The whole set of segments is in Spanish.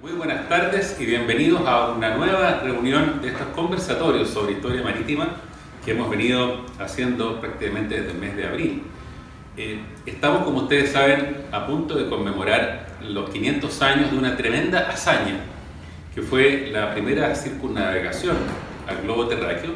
Muy buenas tardes y bienvenidos a una nueva reunión de estos conversatorios sobre historia marítima que hemos venido haciendo prácticamente desde el mes de abril. Estamos, como ustedes saben, a punto de conmemorar los 500 años de una tremenda hazaña que fue la primera circunnavegación al globo terráqueo,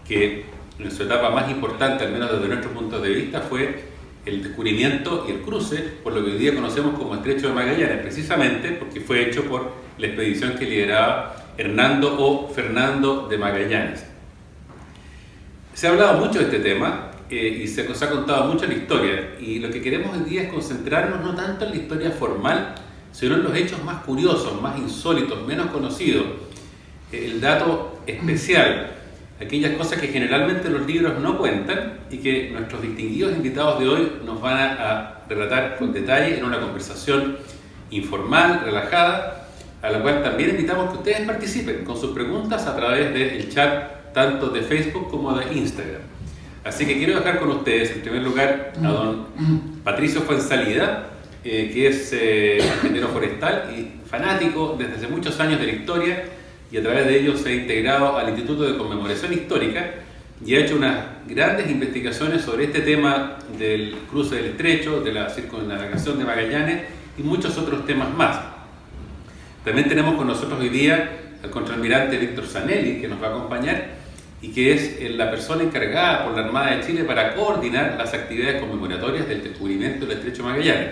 que en su etapa más importante, al menos desde nuestro punto de vista, fue el descubrimiento y el cruce por lo que hoy día conocemos como Estrecho de Magallanes, precisamente porque fue hecho por la expedición que lideraba Hernando o Fernando de Magallanes. Se ha hablado mucho de este tema y se ha contado mucho la historia, y lo que queremos hoy día es concentrarnos no tanto en la historia formal, sino en los hechos más curiosos, más insólitos, menos conocidos, el dato especial, aquellas cosas que generalmente los libros no cuentan y que nuestros distinguidos invitados de hoy nos van a relatar con detalle en una conversación informal, relajada, a la cual también invitamos que ustedes participen con sus preguntas a través del chat tanto de Facebook como de Instagram. Así que quiero dejar con ustedes en primer lugar a don Patricio Fuenzalida, que es ingeniero forestal y fanático desde hace muchos años de la historia, y a través de ello se ha integrado al Instituto de Conmemoración Histórica y ha hecho unas grandes investigaciones sobre este tema del cruce del Estrecho, de la circunnavegación de Magallanes y muchos otros temas más. También tenemos con nosotros hoy día al contraalmirante Víctor Zanelli, que nos va a acompañar y que es la persona encargada por la Armada de Chile para coordinar las actividades conmemoratorias del descubrimiento del Estrecho de Magallanes.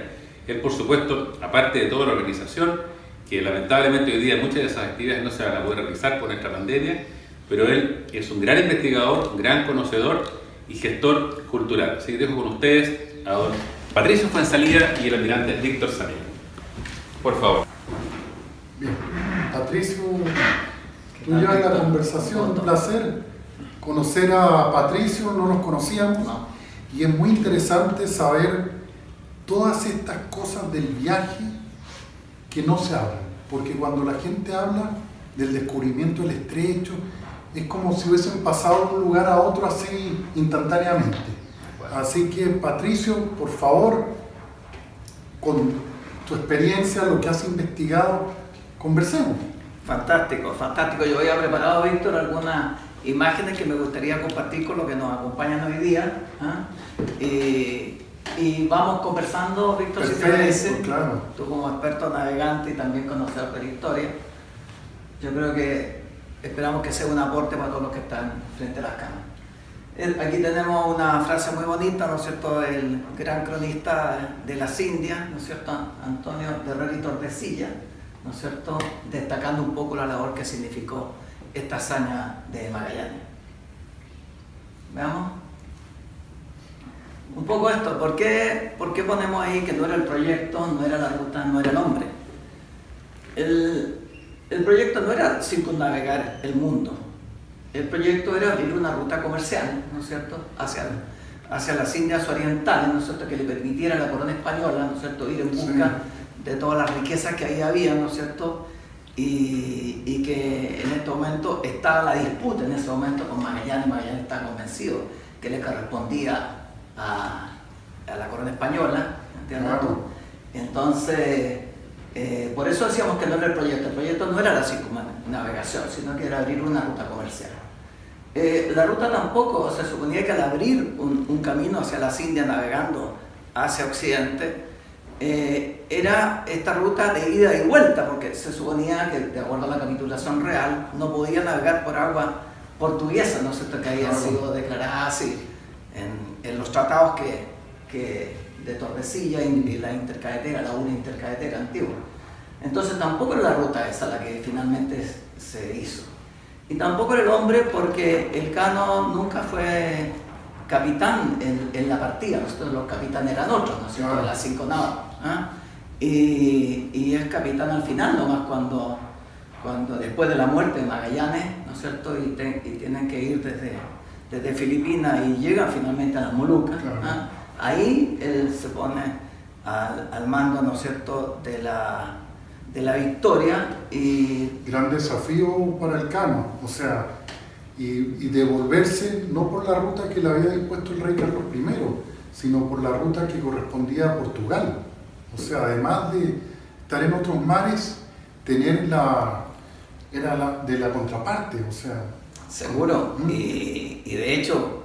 Él, por supuesto, aparte de toda la organización, que lamentablemente hoy día muchas de esas actividades no se van a poder realizar por nuestra pandemia, pero él es un gran investigador, un gran conocedor y gestor cultural. Así que dejo con ustedes a don Patricio Fuenzalida y el almirante Víctor Zanelli. Por favor. Bien, Patricio, tú llevas la conversación, un placer conocer a Patricio, no nos conocíamos, y es muy interesante saber todas estas cosas del viaje que no se hablan, porque cuando la gente habla del descubrimiento del Estrecho, es como si hubiesen pasado de un lugar a otro así instantáneamente. Así que, Patricio, por favor, con tu experiencia, lo que has investigado, conversemos. Fantástico, fantástico. Yo había preparado, Víctor, algunas imágenes que me gustaría compartir con los que nos acompañan hoy día. Y vamos conversando, Víctor, si te parece. Claro. Tú como experto navegante y también conocedor de la historia, yo creo que esperamos que sea un aporte para todos los que están frente a las cámaras. Aquí tenemos una frase muy bonita, ¿no es cierto?, el gran cronista de las Indias, ¿no es cierto?, Antonio de Herrera y Tordesillas, ¿no es cierto?, destacando un poco la labor que significó esta hazaña de Magallanes. Veamos. Un poco esto, ¿por qué ponemos ahí que no era el proyecto, no era la ruta, no era el hombre? El proyecto no era circunnavegar el mundo, el proyecto era abrir una ruta comercial, ¿no es cierto?, hacia las Indias orientales, ¿no es cierto?, que le permitiera a la corona española, ¿no es cierto?, ir en busca de todas las riquezas que ahí había, ¿no es cierto?, y que en este momento estaba la disputa en ese momento con Magallanes. Magallanes estaba convencido que le correspondía a la corona española, ¿entiendes? Claro. Entonces, por eso decíamos que no era el proyecto no era la circunnavegación, sino que era abrir una ruta comercial. La ruta tampoco, se suponía que al abrir un camino hacia las Indias navegando hacia Occidente, era esta ruta de ida y vuelta, porque se suponía que, de acuerdo a la capitulación real, no podía navegar por agua portuguesa, ¿no es cierto?, que había sido declarada así en los tratados de Tordesillas y la intercadetera, la una intercadetera antigua. Entonces tampoco era la ruta esa la que finalmente se hizo. Y tampoco era el hombre, porque el Cano nunca fue capitán en la partida, los capitanes eran otros, ¿no es cierto?, de las 5 naves. Y es capitán al final, nomás cuando después de la muerte de Magallanes, ¿no es cierto?, y tienen que ir desde Filipinas y llegan finalmente a las Molucas. Claro. Ahí él se pone al mando, ¿no es cierto?, de la victoria. Y Gran desafío para el Cano, o sea, y devolverse no por la ruta que le había dispuesto el rey Carlos I, sino por la ruta que correspondía a Portugal. O sea, además de estar en otros mares, tener de la contraparte, o sea. Seguro, y de hecho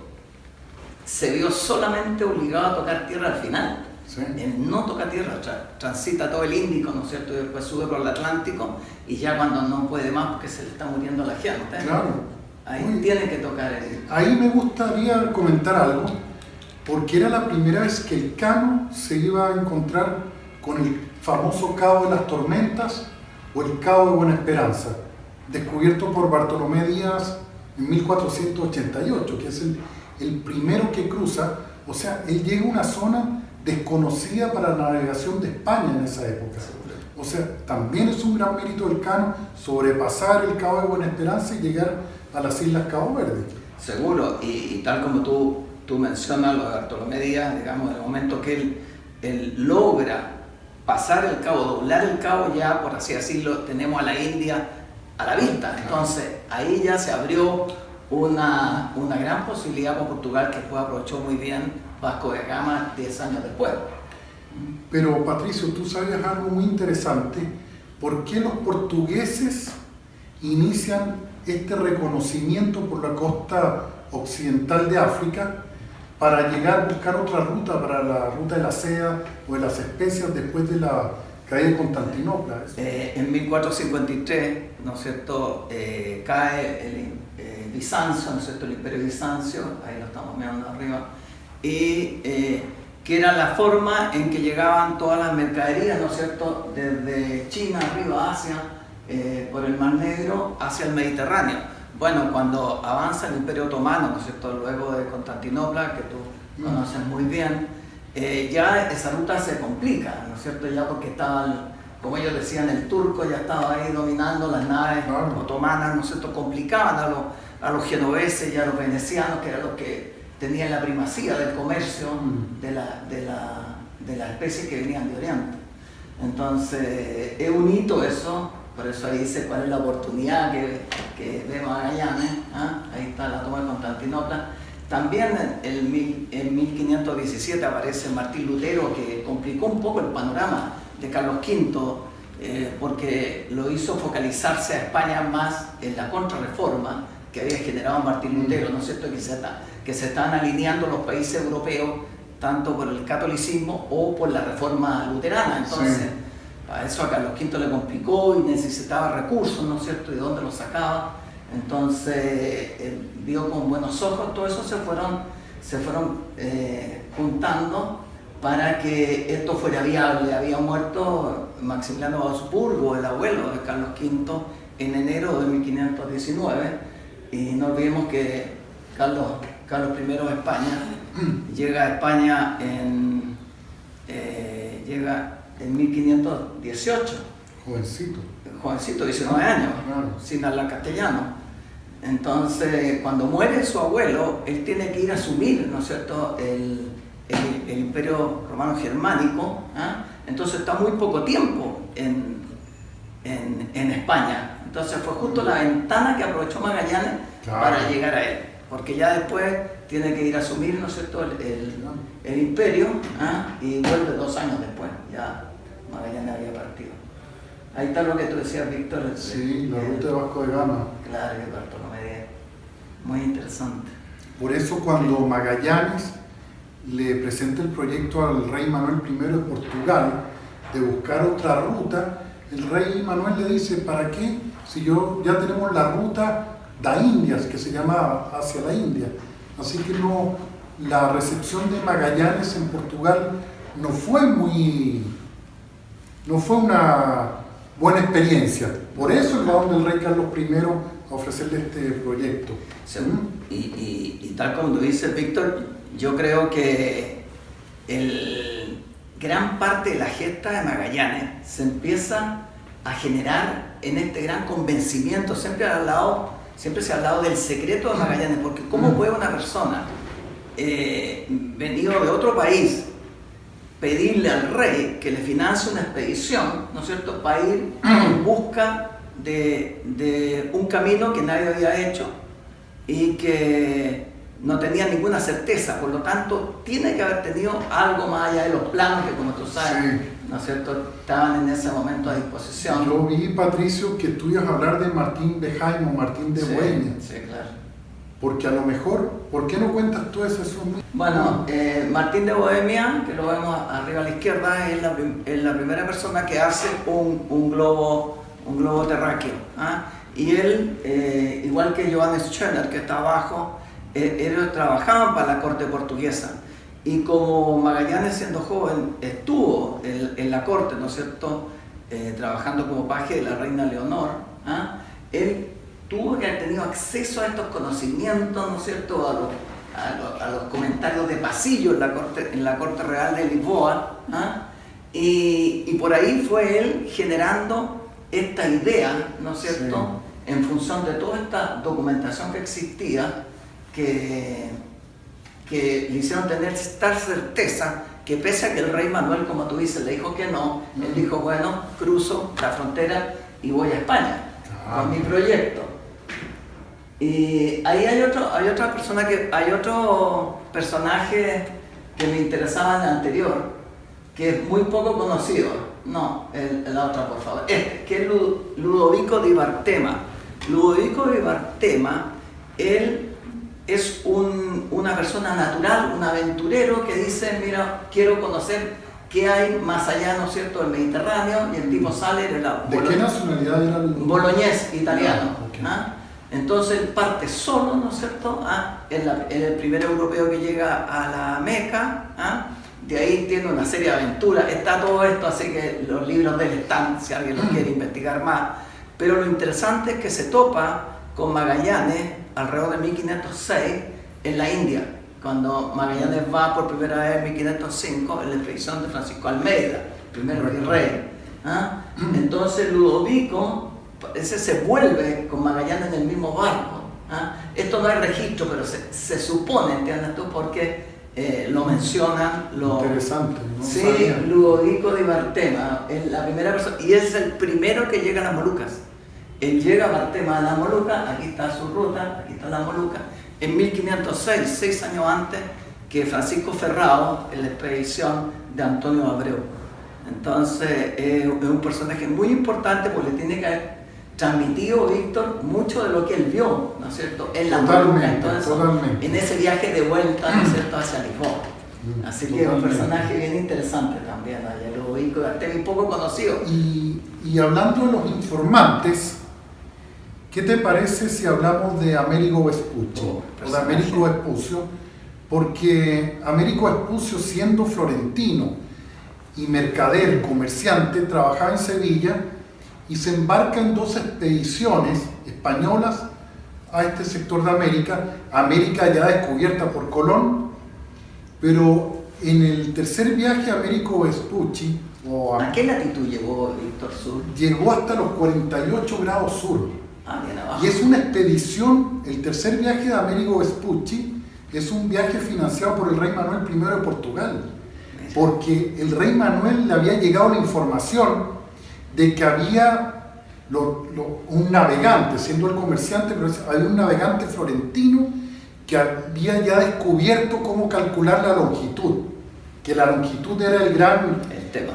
se vio solamente obligado a tocar tierra al final. Sí. Él no toca tierra, transita todo el Índico, ¿no es cierto? Y después sube por el Atlántico y ya cuando no puede más porque se le está muriendo la gente. Claro. Ahí tiene que tocar Ahí me gustaría comentar algo, porque era la primera vez que el Cano se iba a encontrar con el famoso Cabo de las Tormentas o el Cabo de Buena Esperanza, descubierto por Bartolomé Díaz en 1488, que es el primero que cruza. O sea, él llega a una zona desconocida para la navegación de España en esa época. O sea, también es un gran mérito del Cano sobrepasar el Cabo de Buena Esperanza y llegar a las Islas Cabo Verde. Seguro, y tal como tú mencionas lo de Bartolomé Díaz, digamos, en el momento que él logra pasar el cabo, doblar el cabo, ya por así decirlo, tenemos a la India a la vista. Entonces ahí ya se abrió una gran posibilidad con Portugal, que después aprovechó muy bien Vasco de Gama 10 años después. Pero Patricio, tú sabías algo muy interesante. ¿Por qué los portugueses inician este reconocimiento por la costa occidental de África para llegar a buscar otra ruta, para la ruta de la seda o de las especias después de la caída de Constantinopla? En 1453, ¿no es cierto?, cae el Bizancio, ¿no es cierto?, el Imperio Bizancio, ahí lo estamos mirando arriba, y que era la forma en que llegaban todas las mercaderías, ¿no es cierto?, desde China arriba Asia, por el Mar Negro hacia el Mediterráneo. Bueno, cuando avanza el Imperio Otomano, ¿no es cierto?, luego de Constantinopla, que tú conoces muy bien, ya esa ruta se complica, ¿no es cierto?, ya porque estaban, como ellos decían, el turco ya estaba ahí dominando las naves otomanas, ¿no es cierto?, complicaban a los genoveses y a los venecianos, que eran los que tenían la primacía del comercio de las especies que venían de Oriente. Entonces, es un hito eso. Por eso ahí dice cuál es la oportunidad que ve Magallanes. Ahí está la toma de Constantinopla. También en 1517 aparece Martín Lutero, que complicó un poco el panorama de Carlos V, porque lo hizo focalizarse a España más en la contrarreforma que había generado Martín Lutero, ¿no es cierto?, que se estaban alineando los países europeos tanto por el catolicismo o por la reforma luterana. Entonces, a eso a Carlos V le complicó y necesitaba recursos, ¿no es cierto?, y de dónde los sacaba. Entonces vio con buenos ojos, todo eso se fueron juntando para que esto fuera viable. Había muerto Maximiliano de Habsburgo, el abuelo de Carlos V, en enero de 1519, y no olvidemos que Carlos I de España llega a España en 1518. Jovencito, 19 años, sin hablar castellano. Entonces, cuando muere su abuelo, él tiene que ir a asumir, ¿no es cierto?, el Imperio Romano Germánico. Entonces está muy poco tiempo en España. Entonces fue justo la ventana que aprovechó Magallanes para llegar a él, porque ya después tiene que ir a asumir, ¿no es cierto?, el imperio, y vuelve 2 años después, ya Magallanes había partido. Ahí está lo que tú decías, Víctor. Sí, la ruta de Vasco de Gama. Claro, que Bartolomé Díaz. Muy interesante. Por eso cuando Magallanes le presenta el proyecto al rey Manuel I de Portugal de buscar otra ruta, el rey Manuel le dice: ¿para qué? Si ya tenemos la ruta da Indias, que se llama hacia la India. Así que la recepción de Magallanes en Portugal no fue una buena experiencia. Por eso va donde el rey Carlos I a ofrecerle este proyecto. Y tal como tú dices, Víctor, yo creo que gran parte de la gesta de Magallanes se empieza a generar en este gran convencimiento. Siempre se ha hablado del secreto de Magallanes, porque ¿cómo puede una persona venido de otro país pedirle al rey que le financie una expedición, ¿no es cierto?, para ir en busca de un camino que nadie había hecho y que no tenía ninguna certeza, por lo tanto tiene que haber tenido algo más allá de los planos que, como tú sabes, Sí. ¿no es cierto?, estaban en ese momento a disposición. Yo vi, Patricio, que tú ibas a hablar de Martín de Jaime o Martín de Bohemia, Sí, claro. porque a lo mejor, ¿por qué no cuentas tú eso? Bueno, Martín de Bohemia, que lo vemos arriba a la izquierda, es la primera persona que hace un globo terráqueo. ¿Ah? Y él, igual que Johannes Schöner, que está abajo, ellos trabajaban para la corte portuguesa. Y como Magallanes, siendo joven, estuvo en la corte, ¿no es cierto?, trabajando como paje de la reina Leonor, ¿ah? Él tuvo que haber tenido acceso a estos conocimientos, ¿no es cierto?, a los comentarios de pasillo en la corte real de Lisboa, ¿ah? Y por ahí fue él generando esta idea, ¿no es cierto?, sí, en función de toda esta documentación que existía, que le hicieron tener tal certeza que pese a que el rey Manuel, como tú dices, le dijo que no, él dijo, bueno, cruzo la frontera y voy a España con mi proyecto. Y ahí hay otro personaje que me interesaba en el anterior, que es muy poco conocido. No, la otra, por favor. Que es Ludovico di Bartema. Ludovico di Bartema, él es una persona natural, un aventurero que dice, mira, quiero conocer qué hay más allá, ¿no es cierto?, del Mediterráneo, y el tipo sale de la... ¿De qué nacionalidad era el boloñés, italiano. Okay. ¿Ah? Entonces él parte solo, ¿no es cierto?, en el primer europeo que llega a la Meca, ¿ah? De ahí tiene una serie de aventuras, está todo esto, así que los libros de él están, si alguien lo quiere investigar más, pero lo interesante es que se topa con Magallanes alrededor de 1506 en la India, cuando Magallanes va por primera vez en 1505 en la expedición de Francisco Almeida, primer virrey. ¿Ah? Entonces Ludovico, ese se vuelve con Magallanes en el mismo barco. ¿Ah? Esto no hay registro, pero se supone, ¿entiendes tú? Porque lo mencionan. Interesante, ¿no? Sí, Sabía. Ludovico di Bartema es la primera persona, y es el primero que llega a las Molucas. Él llega a Bartema de las Molucas, aquí está su ruta, aquí está la Molucas, en 1506, 6 años antes que Francisco Ferrao en la expedición de Antonio Abreu. Entonces es un personaje muy importante porque le tiene que haber transmitido, Víctor, mucho de lo que él vio, ¿no es cierto?, en la Molucas, en ese viaje de vuelta, ¿no es cierto?, hacia Lisboa. Así que es un personaje bien interesante también, allá lo ubico, muy poco conocido. Y hablando de los informantes, ¿qué te parece si hablamos de Américo Vespucci o de Américo Vespucio? Porque Américo Vespucio, siendo florentino y mercader, comerciante, trabajaba en Sevilla y se embarca en 2 expediciones españolas a este sector de América ya descubierta por Colón, pero en el tercer viaje Américo Vespucci, ¿A qué latitud llegó Víctor Sur? Llegó hasta los 48 grados sur. Bien abajo. Y es una expedición, el tercer viaje de Américo Vespucci es un viaje financiado por el rey Manuel I de Portugal, porque el rey Manuel le había llegado la información de que había un navegante, siendo el comerciante, pero había un navegante florentino que había ya descubierto cómo calcular la longitud, que la longitud era el gran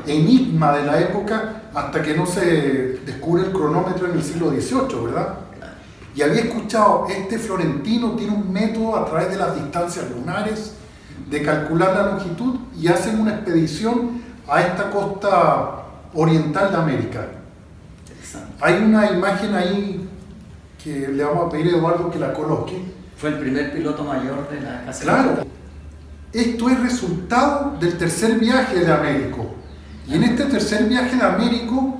enigma de la época hasta que no se descubre el cronómetro en el siglo XVIII, ¿verdad? Y había escuchado, este florentino tiene un método a través de las distancias lunares de calcular la longitud, y hacen una expedición a esta costa oriental de América. Hay una imagen ahí que le vamos a pedir a Eduardo que la coloque. Fue el primer piloto mayor de la casa. Claro. Esto es resultado del tercer viaje de Américo. Y en este tercer viaje de Américo,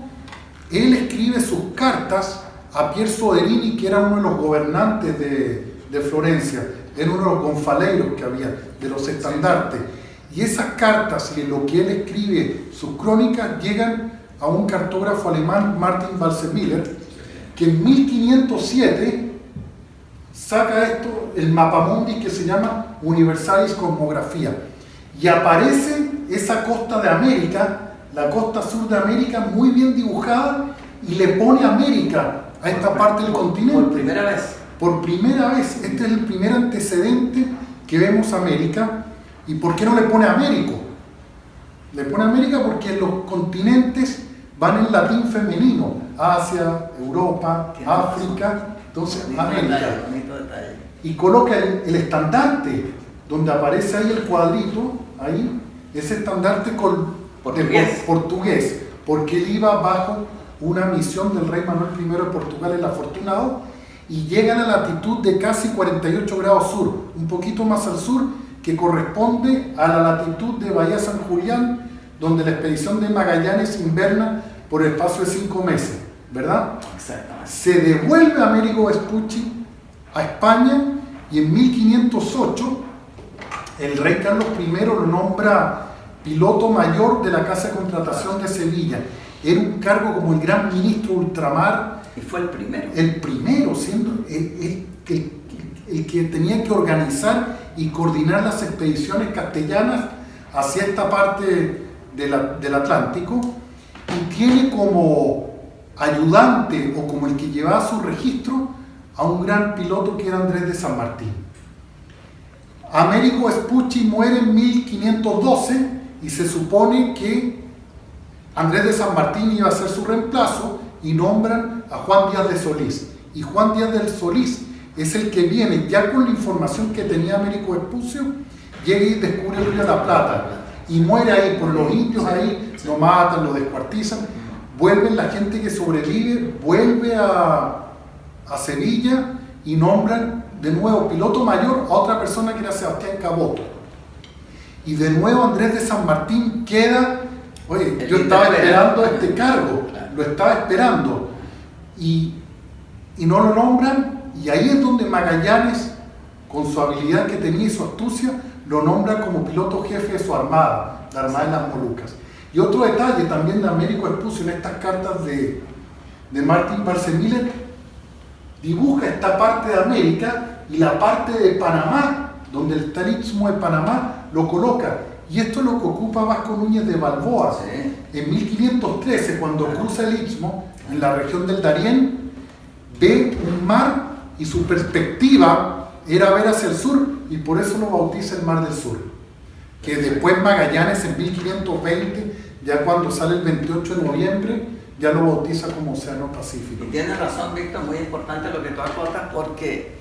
él escribe sus cartas a Pier Soderini, que era uno de los gobernantes de Florencia, era uno de los gonfaleiros que había, de los estandartes. Y esas cartas y lo que él escribe, sus crónicas, llegan a un cartógrafo alemán, Martin Walsemiller, que en 1507 saca esto, el mapamundi que se llama Universalis Cosmographia, y aparece esa costa de América, la costa sur de América, muy bien dibujada, y le pone América a esta parte del continente. Por primera vez. Por primera vez, este es el primer antecedente que vemos América. ¿Y por qué no le pone Américo? Le pone América porque los continentes van en latín femenino: Asia, Europa, África, entonces América. Y coloca el estandarte, donde aparece ahí el cuadrito, ahí, ese estandarte portugués, porque él iba bajo una misión del rey Manuel I de Portugal, el Afortunado, y llegan a la latitud de casi 48 grados sur, un poquito más al sur, que corresponde a la latitud de Bahía San Julián, donde la expedición de Magallanes inverna por el espacio de 5 meses, ¿verdad? Exactamente. Se devuelve Américo Vespucci a España y en 1508 el rey Carlos I lo nombra piloto mayor de la Casa de Contratación de Sevilla. Era un cargo como el gran ministro ultramar. Y fue el primero. El primero, siendo el que tenía que organizar y coordinar las expediciones castellanas hacia esta parte del Atlántico, y tiene como ayudante o como el que llevaba su registro a un gran piloto que era Andrés de San Martín. Américo Vespucci muere en 1512 y se supone que Andrés de San Martín iba a ser su reemplazo, y nombran a Juan Díaz de Solís. Y Juan Díaz de Solís es el que viene ya con la información que tenía Américo Vespucci, llega y descubre el río de la Plata y muere ahí por los indios. Ahí lo matan, lo descuartizan. Vuelven la gente que sobrevive, vuelve a Sevilla y nombran de nuevo piloto mayor a otra persona que era Sebastián Caboto. Y de nuevo Andrés de San Martín queda, oye, yo estaba esperando este cargo, lo estaba esperando, y no lo nombran, y ahí es donde Magallanes, con su habilidad que tenía y su astucia, lo nombra como piloto jefe de su armada, la Armada de las Molucas. Y otro detalle también de Américo Vespucci, en estas cartas de Martin Barcemiller, dibuja esta parte de América y la parte de Panamá, donde está el istmo de Panamá, lo coloca. Y esto es lo que ocupa Vasco Núñez de Balboa. Sí. En 1513, cuando cruza el istmo, en la región del Darién, ve un mar y su perspectiva era ver hacia el sur, y por eso lo bautiza el Mar del Sur. Que después Magallanes en 1520, ya cuando sale el 28 de noviembre, ya lo bautiza como Océano Pacífico. Y tienes razón, Víctor, muy importante lo que tú acotas, porque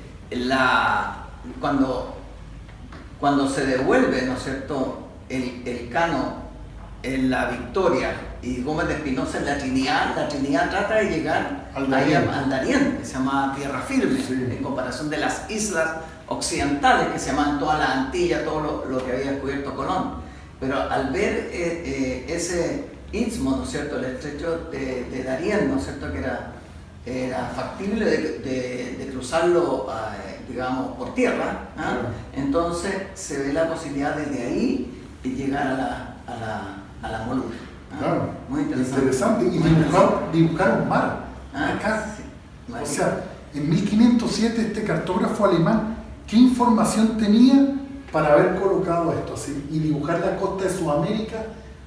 cuando se devuelve, ¿no es cierto?, el Cano en la Victoria y Gómez de Espinosa en la Trinidad trata de llegar al Darién, que se llama Tierra Firme, sí, en comparación de las islas occidentales que se llamaban toda la Antilla, todo lo que había descubierto Colón. Pero al ver ese istmo, ¿no es cierto?, el estrecho de Darién, ¿no es cierto?, que era factible de cruzarlo, digamos, por tierra, ¿eh? Claro. Entonces se ve la posibilidad desde ahí de llegar a la Moluca. Claro, muy interesante. Y dibujar un mar acá. Sí. O sea, en 1507 este cartógrafo alemán, ¿qué información tenía para haber colocado esto así y dibujar la costa de Sudamérica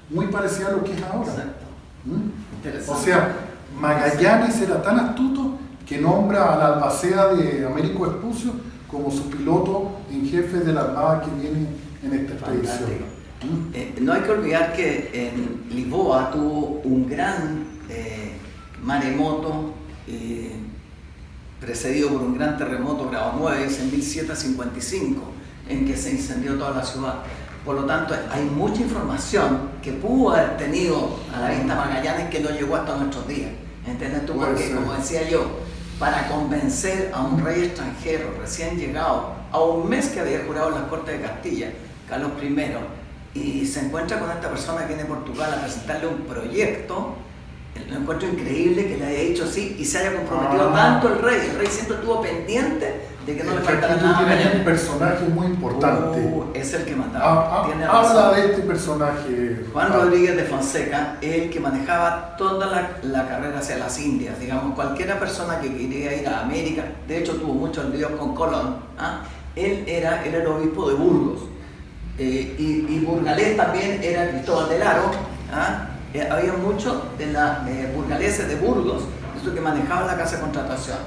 muy parecida a lo que es ahora? Exacto. O sea, Magallanes era tan astuto que nombra al albacea de Américo Vespucci como su piloto en jefe de la armada que viene en esta expedición. No hay que olvidar que en Lisboa tuvo un gran maremoto precedido por un gran terremoto grado 9 en 1755, en que se incendió toda la ciudad. Por lo tanto, hay mucha información que pudo haber tenido a la vista Magallanes que no llegó hasta nuestros días. ¿Entiendes tú? Porque, como decía yo, para convencer a un rey extranjero recién llegado, a un mes que había jurado en las Cortes de Castilla, Carlos I, y se encuentra con esta persona que viene de Portugal a presentarle un proyecto, lo encuentro increíble que le haya dicho sí y se haya comprometido tanto el rey siempre estuvo pendiente de que no le faltara nada. Tú tienes un personaje muy importante. Es el que mandaba. Habla de este personaje. Juan Rodríguez de Fonseca, el que manejaba toda la carrera hacia las Indias. Digamos, cualquiera persona que quería ir a América, de hecho tuvo muchos líos con Colón, él era el obispo de Burgos. Y burgalés también era Cristóbal del Aro. Había muchos de burgaleses de Burgos, que manejaban la casa de contratación.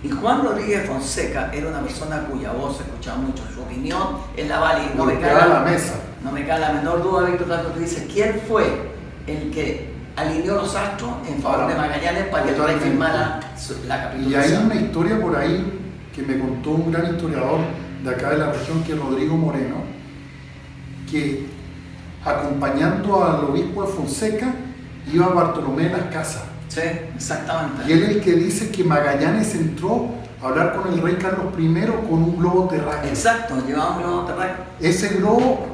Y Juan Rodríguez Fonseca era una persona cuya voz se escuchaba mucho, su opinión en la valía. No me cae la mesa. No me cae la menor duda, Víctor, cuando tú dices, ¿quién fue el que alineó los astros en favor de Magallanes para que el rey firmara la capitulación? Y hay una historia por ahí que me contó un gran historiador de acá de la región, que es Rodrigo Moreno, que acompañando al obispo de Fonseca iba Bartolomé de las Casas. Sí, exactamente. Y él es el que dice que Magallanes entró a hablar con el rey Carlos I con un globo terráqueo. Exacto, llevaba un globo terráqueo. Ese globo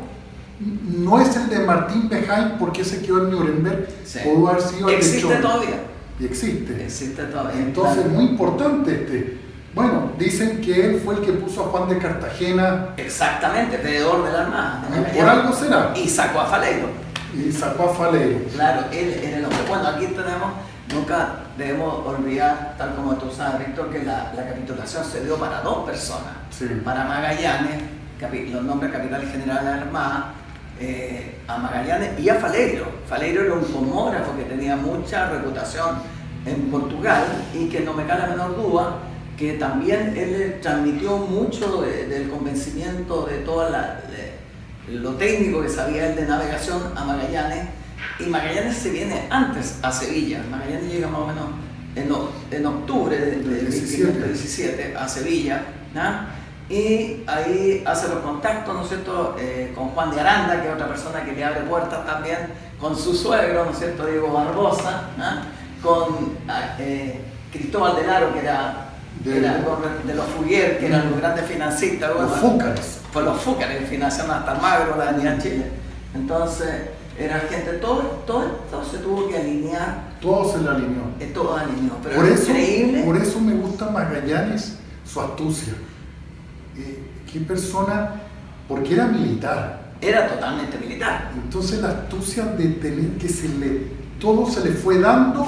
no es el de Martín Behaim, porque ese quedó en Nuremberg. Sí. Pudo haber sido el de Existe Scholl. todavía. Y existe. Existe todavía. Entonces, claro. muy importante Bueno, dicen que él fue el que puso a Juan de Cartagena. Exactamente, veedor de la Armada. Por algo será. Y sacó a Faleiro. Y sacó a Faleiro. Claro, él era el hombre. Bueno, aquí tenemos, nunca debemos olvidar, tal como tú sabes, Víctor, que la capitulación se dio para dos personas. Sí. Para Magallanes, los nombres capitán general de la Armada, a Magallanes y a Faleiro. Faleiro era un comógrafo que tenía mucha reputación en Portugal y que no me cabe la menor duda que también él le transmitió mucho del convencimiento de todo lo técnico que sabía él de navegación a Magallanes, y Magallanes se viene antes a Sevilla. Magallanes llega más o menos en octubre de 1517 a Sevilla, ¿no? Y ahí hace los contactos, ¿no es cierto?, con Juan de Aranda, que es otra persona que le abre puertas también, con su suegro, ¿no es cierto?, Diego Barbosa, ¿no?, con Cristóbal de Laro, que era de los Fouguer, que eran los grandes financistas. Los Fúcares. Pues los Fúcares financiaron hasta Magro, la Avenida Chile. Entonces, era gente, todo esto se tuvo que alinear. Todo se le alineó. Todo alineó, pero por es eso, increíble. Por eso me gusta Magallanes, su astucia. Qué persona, porque era militar. Era totalmente militar. Entonces la astucia de tener que todo se le fue dando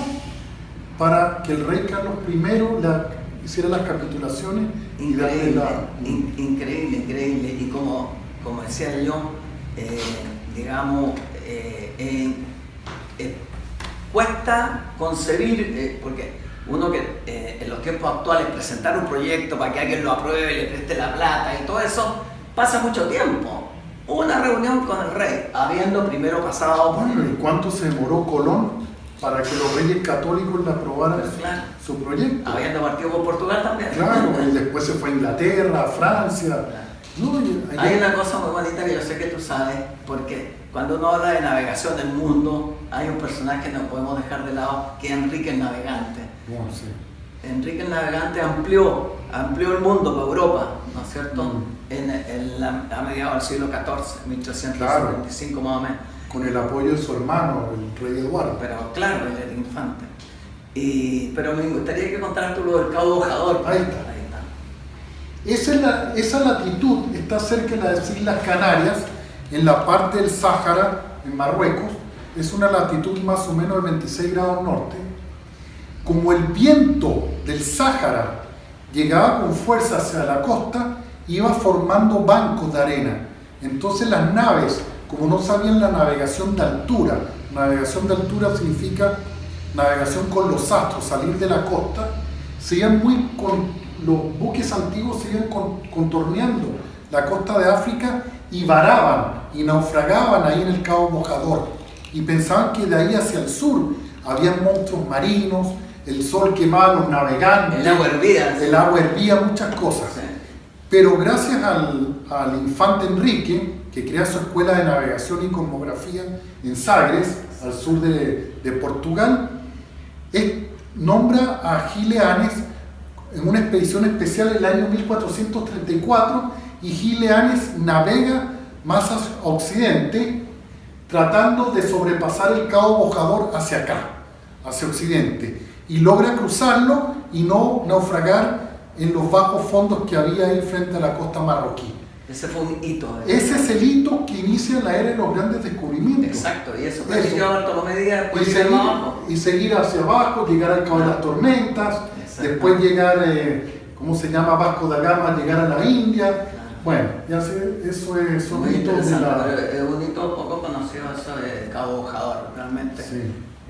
para que el rey Carlos I hiciera las capitulaciones. Increíble, increíble. Y como decía yo, digamos, cuesta concebir, porque uno que en los tiempos actuales presentar un proyecto para que alguien lo apruebe, le preste la plata y todo eso, pasa mucho tiempo. Una reunión con el rey, habiendo primero pasado... Bueno, ¿y cuánto se demoró Colón para que los reyes católicos le aprobaran su proyecto? Habiendo partido con Portugal también. Claro, y después se fue a Inglaterra, a Francia. Claro. No, hay una cosa muy bonita que yo sé que tú sabes, porque cuando uno habla de navegación del mundo, hay un personaje que no podemos dejar de lado, que es Enrique el Navegante. Bueno, sí. Enrique el Navegante amplió el mundo para Europa, ¿no es cierto? A mediados del siglo XIV, 1325 más o menos. Con el apoyo de su hermano, el rey Eduardo. Pero claro, él era infante. Pero me gustaría que contaras tú lo del Cabo Bojador. Ahí está. Esa latitud está cerca de las Islas Canarias, en la parte del Sáhara, en Marruecos. Es una latitud más o menos de 26 grados norte. Como el viento del Sáhara llegaba con fuerza hacia la costa, iba formando bancos de arena. Entonces las naves, como no sabían la navegación de altura significa navegación con los astros, salir de la costa, los buques antiguos se iban contorneando la costa de África y varaban y naufragaban ahí en el Cabo Bojador, y pensaban que de ahí hacia el sur había monstruos marinos, el sol quemaba a los navegantes, el agua hervía, muchas cosas. Sí. Pero gracias al infante Enrique, que crea su escuela de navegación y cosmografía en Sagres, al sur de Portugal, nombra a Gileanes en una expedición especial en el año 1434, y Gileanes navega más hacia occidente, tratando de sobrepasar el Cabo Bojador hacia acá, hacia occidente, y logra cruzarlo y no naufragar en los bajos fondos que había ahí frente a la costa marroquí. Ese fue un hito. Ese es el hito que inicia la era de los grandes descubrimientos. Exacto, y eso permitió a Bartolomé Díaz y seguir hacia abajo, llegar al Cabo de las Tormentas, después llegar, ¿cómo se llama? Vasco da Gama, llegar a la India. Bueno, ya sé, eso es un hito de es un hito poco conocido, eso de Cabo Bojador, realmente. Sí.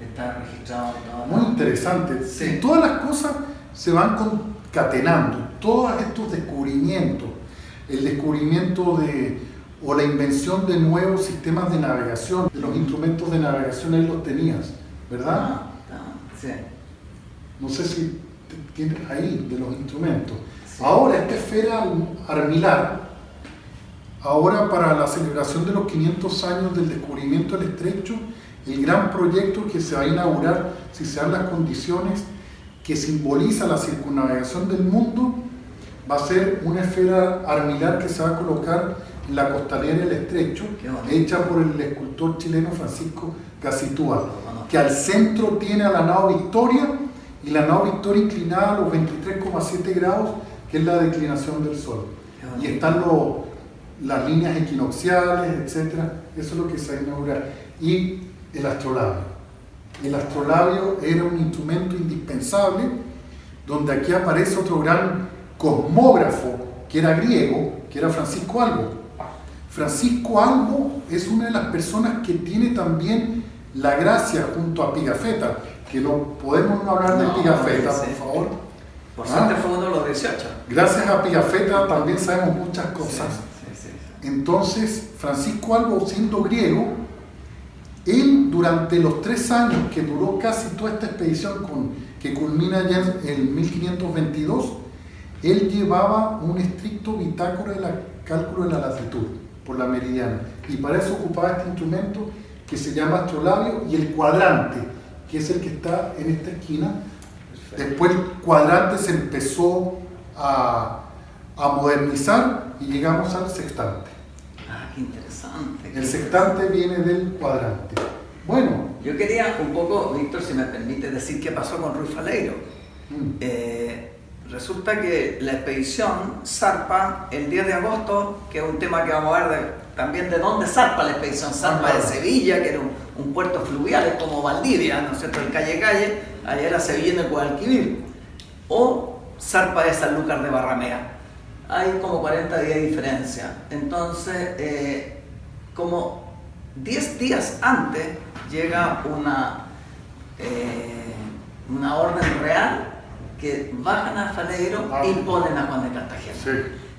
Está registrado. Muy interesante. Sí. Y todas las cosas se van concatenando todos estos descubrimientos, el descubrimiento o la invención de nuevos sistemas de navegación, de los instrumentos de navegación ahí los tenías, ¿verdad? Sí. No sé si tienes ahí de los instrumentos. Sí. Ahora esta esfera armilar, ahora para la celebración de los 500 años del descubrimiento del estrecho, el gran proyecto que se va a inaugurar, si se dan las condiciones, que simboliza la circunnavegación del mundo, va a ser una esfera armilar que se va a colocar en la costanera del estrecho, hecha por el escultor chileno Francisco Gacitúa, que al centro tiene a la nao Victoria, y la nao Victoria inclinada a los 23,7 grados, que es la declinación del Sol. Y están las líneas equinocciales, etc. Eso es lo que se va a inaugurar. Y el astrolabio. El astrolabio era un instrumento indispensable, donde aquí aparece otro gran cosmógrafo, que era griego, que era Francisco Albo. Francisco Albo es una de las personas que tiene también la gracia junto a Pigafetta, que no podemos no hablar de Pigafetta, por favor. Por suerte fue uno de los 18. Gracias a Pigafetta también sabemos muchas cosas. Sí. Entonces, Francisco Albo, siendo griego, él durante los 3 años que duró casi toda esta expedición que culmina ya en 1522, él llevaba un estricto bitácora de cálculo de la latitud por la meridiana, y para eso ocupaba este instrumento que se llama astrolabio, y el cuadrante, que es el que está en esta esquina. Después el cuadrante se empezó a modernizar y llegamos al sextante. Qué interesante. El sextante viene del cuadrante. Bueno. Yo quería un poco, Víctor, si me permite decir qué pasó con Ruy Faleiro. Resulta que la expedición zarpa el 10 de agosto, que es un tema que vamos a ver también de dónde zarpa la expedición. Zarpa de Sevilla, que era un puerto fluvial, es como Valdivia, ¿no es cierto? El calle, allá era Sevilla en el Guadalquivir. O zarpa de Sanlúcar de Barrameda. Hay como 40 días de diferencia. Entonces, como 10 días antes llega una orden real que bajan a Faleiro y ponen a Juan de Cartagena. Sí.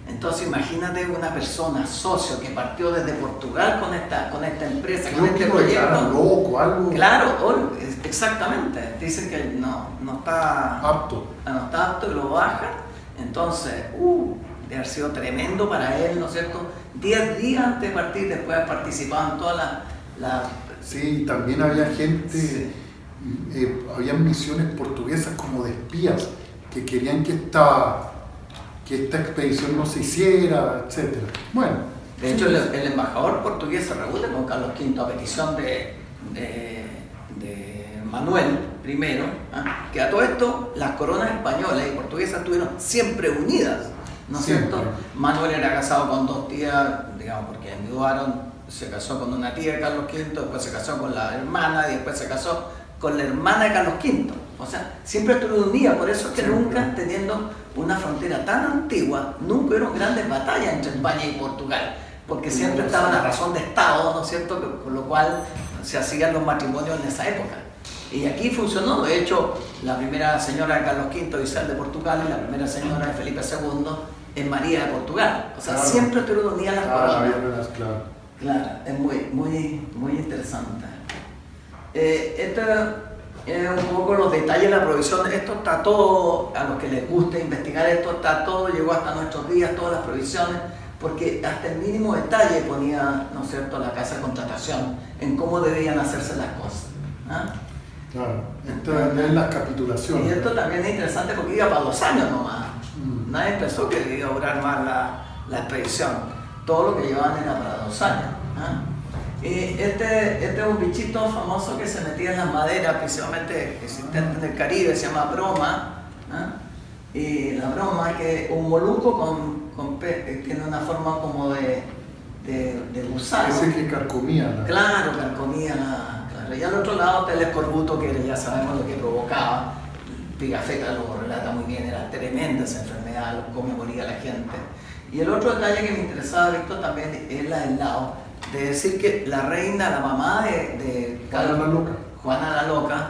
Entonces imagínate una persona, socio, que partió desde Portugal con esta empresa, Creo con este proyecto. Loco, algo. Claro, exactamente. Dicen que no está apto. No está apto y lo bajan. Entonces, debe haber sido tremendo para él, ¿no es cierto? 10 días antes de partir, después de participar en toda la... Sí, también había gente, había misiones portuguesas como de espías que querían que esta expedición no se hiciera, etc. Bueno. De hecho, el embajador portugués se reúne con Carlos V a petición de Manuel I, que a todo esto las coronas españolas y portuguesas estuvieron siempre unidas, ¿no es cierto? Manuel era casado con 2 tías, digamos, porque enviudaron, se casó con una tía de Carlos V, después se casó con la hermana y después se casó con la hermana de Carlos V. O sea, siempre estuvieron unidas, por eso es que nunca, teniendo una frontera tan antigua, nunca hubieron grandes batallas entre España y Portugal, porque siempre estaba la razón de Estado, ¿no es cierto?, con lo cual se hacían los matrimonios en esa época. Y aquí funcionó. De hecho, la primera señora de Carlos V, Isabel de Portugal, y la primera señora de Felipe II es María de Portugal. O sea, siempre estuvieron unidas las coronas. Claro, es muy interesante. Este es un poco los detalles de la provisión. Esto está todo, a los que les guste investigar esto, está todo, llegó hasta nuestros días, todas las provisiones, porque hasta el mínimo detalle ponía, ¿no es cierto?, la casa de contratación en cómo debían hacerse las cosas. Claro, esto es las capitulaciones. Y esto también es interesante porque iba para 2 años nomás. Nadie pensó que iba a durar más la expedición. Todo lo que llevaban era para 2 años. Y este es un bichito famoso que se metía en las maderas, principalmente existente en el Caribe, se llama broma. Y la broma es que un molusco tiene una forma como de gusano. Ese que carcomía. Claro, carcomía y al otro lado está el escorbuto, que ya sabemos lo que provocaba. Pigafetta lo relata muy bien, era tremenda esa enfermedad, cómo moría la gente. Y el otro detalle que me interesaba, Víctor, también es la del lado, de decir que la reina, la mamá de Juana la Loca,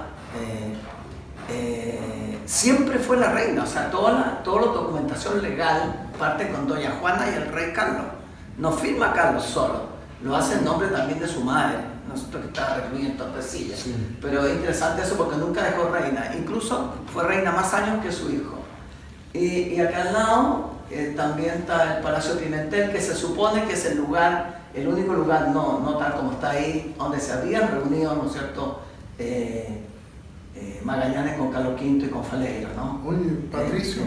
siempre fue la reina, o sea, toda la documentación legal parte con doña Juana y el rey Carlos. No firma Carlos solo, lo hace en nombre también de su madre, nosotros que estaba recluido en Tordesillas. Sí. Pero es interesante eso porque nunca dejó reina, incluso fue reina más años que su hijo. Y acá al lado también está el Palacio Pimentel, que se supone que es el lugar, el único lugar, no tal como está ahí, donde se habían reunido, ¿no es cierto?, Magallanes con Carlos V y con Faleiro, ¿no? Oye, Patricio,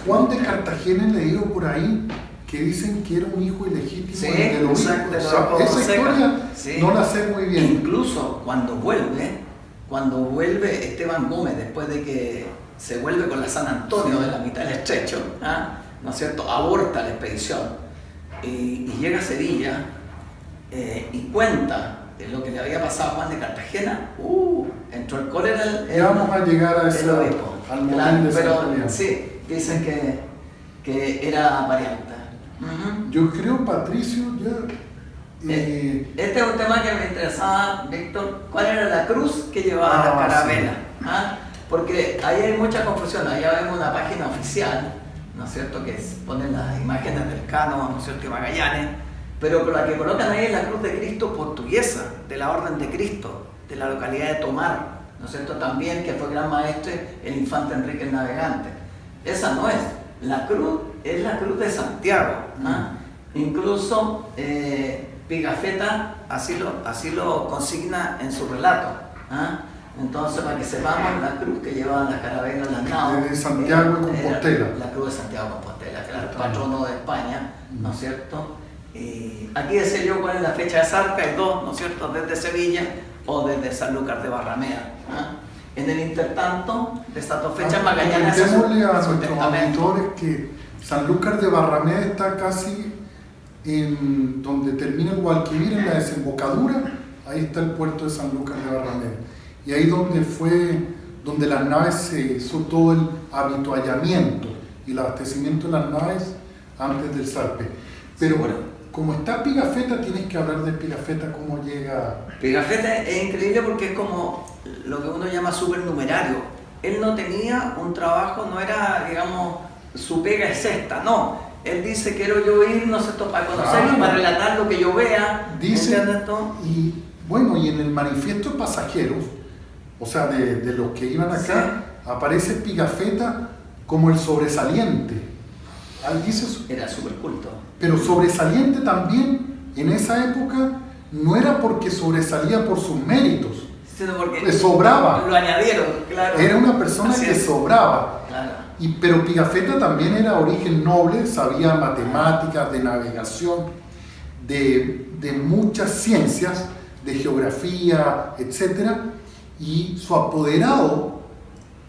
Juan de Cartagena he leído por ahí que dicen que era un hijo ilegítimo de los exacto, hijos. O sea, esa historia no la sé muy bien. Incluso cuando vuelve Esteban Gómez, después de que se vuelve con la San Antonio de la mitad del estrecho, ¿no es cierto?, aborta la expedición y llega a Sevilla y cuenta de lo que le había pasado a Juan de Cartagena. Entró el cólera Ya vamos a llegar a ese obispo. al momento de Pero San sí, dicen que era variante. Yo creo, Patricio, Este es un tema que me interesaba, Víctor. ¿Cuál era la cruz que llevaba la carabela? Sí. Porque ahí hay mucha confusión. Allá vemos una página oficial, ¿no es cierto?, que pone las imágenes del Cano, ¿no es cierto?, y Magallanes, pero la que colocan ahí es la cruz de Cristo portuguesa, de la Orden de Cristo, de la localidad de Tomar, ¿no es cierto?, también, que fue gran maestre el infante Enrique el Navegante. Esa no es. La cruz es la cruz de Santiago. Incluso Pigafetta así lo consigna en su relato. Entonces, para que sepamos, la cruz que llevaban las carabelas, las naos, de Santiago de Compostela. La cruz de Santiago de Compostela, que era el patrono de España, ¿no es cierto? Aquí decía yo cuál es la fecha de Zarca, hay dos, ¿no es cierto?, desde Sevilla o desde Sanlúcar de Barrameda. En el intertanto de estas dos fechas, Magallanes hace Comentémosle a su nuestros testamento. auditores que Sanlúcar de Barrameda está casi en donde termina el Guadalquivir, en la desembocadura. Ahí está el puerto de Sanlúcar de Barrameda. Y ahí donde las naves se hizo todo el habituallamiento y el abastecimiento de las naves antes del zarpe. Pero sí, bueno, como está Pigafetta, tienes que hablar de Pigafetta, cómo llega. Pigafetta es increíble porque es como lo que uno llama supernumerario. Él no tenía un trabajo, no era, digamos, su pega es esta, no. Él dice, quiero yo ir, no sé, para conocer y para relatar lo que yo vea. Dice, ¿entiendes esto? y bueno, y en el manifiesto de pasajeros, o sea, de los que iban acá, sí, aparece Pigafetta como el sobresaliente. Ahí dice, era súper culto. pero sobresaliente también en esa época no era porque sobresalía por sus méritos, Sino porque le sobraba. lo añadieron, claro. Era una persona Así que es. sobraba. Claro. Pero Pigafetta también era origen noble, sabía matemáticas, de navegación, de muchas ciencias, de geografía, etc. Y su apoderado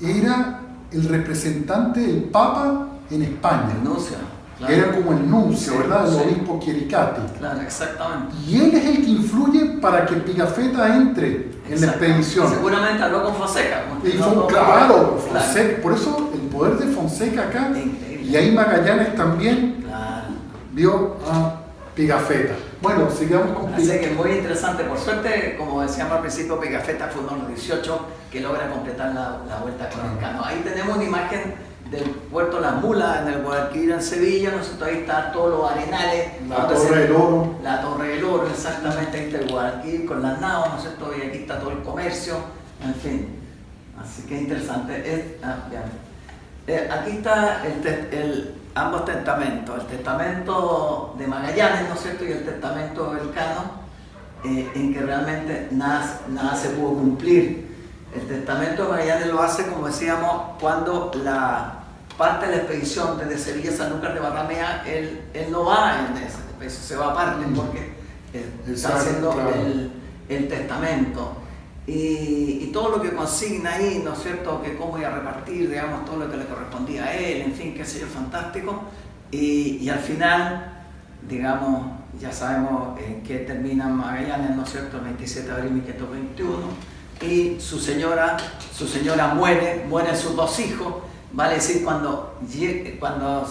era el representante del Papa en España. El nuncio, claro. Era como el nuncio, Sí, ¿verdad? El sí. obispo Chiericati. Claro, exactamente. Y él es el que influye para que Pigafetta entre en la expedición. Seguramente habló con Fonseca. Y claro, Fonseca, por eso el poder de Fonseca acá. Increíble. Y ahí Magallanes también Claro. vio a Pigafetta. Bueno, sigamos con Así Pigafetta. que es muy interesante. Por suerte, como decíamos al principio, Pigafetta fue uno de los 18 que logra completar la vuelta con el Cano. Ahí tenemos una imagen del puerto Las Mulas en el Guadalquivir en Sevilla, ¿no es cierto? Ahí están todos los arenales. La Torre del Oro. La Torre del Oro, exactamente, ahí está el Guadalquivir con las naos, ¿no es cierto? Y aquí está todo el comercio, en fin. Así que interesante. Aquí está ambos testamentos, el testamento de Magallanes, ¿no es cierto? Y el testamento del Cano, en que realmente nada se pudo cumplir. El testamento de Magallanes lo hace, como decíamos, cuando la parte de la expedición desde Sevilla a Sanlúcar de Barrameda, él no va en esa expedición, se va aparte porque está haciendo claro. el testamento. Y todo lo que consigna ahí, ¿no es cierto?, que cómo iba a repartir, digamos, todo lo que le correspondía a él, en fin, qué sé yo, fantástico. Y al final, digamos, ya sabemos en qué termina Magallanes, ¿no es cierto?, el 27 de abril de 1521, y su señora mueren sus dos hijos. Vale decir, cuando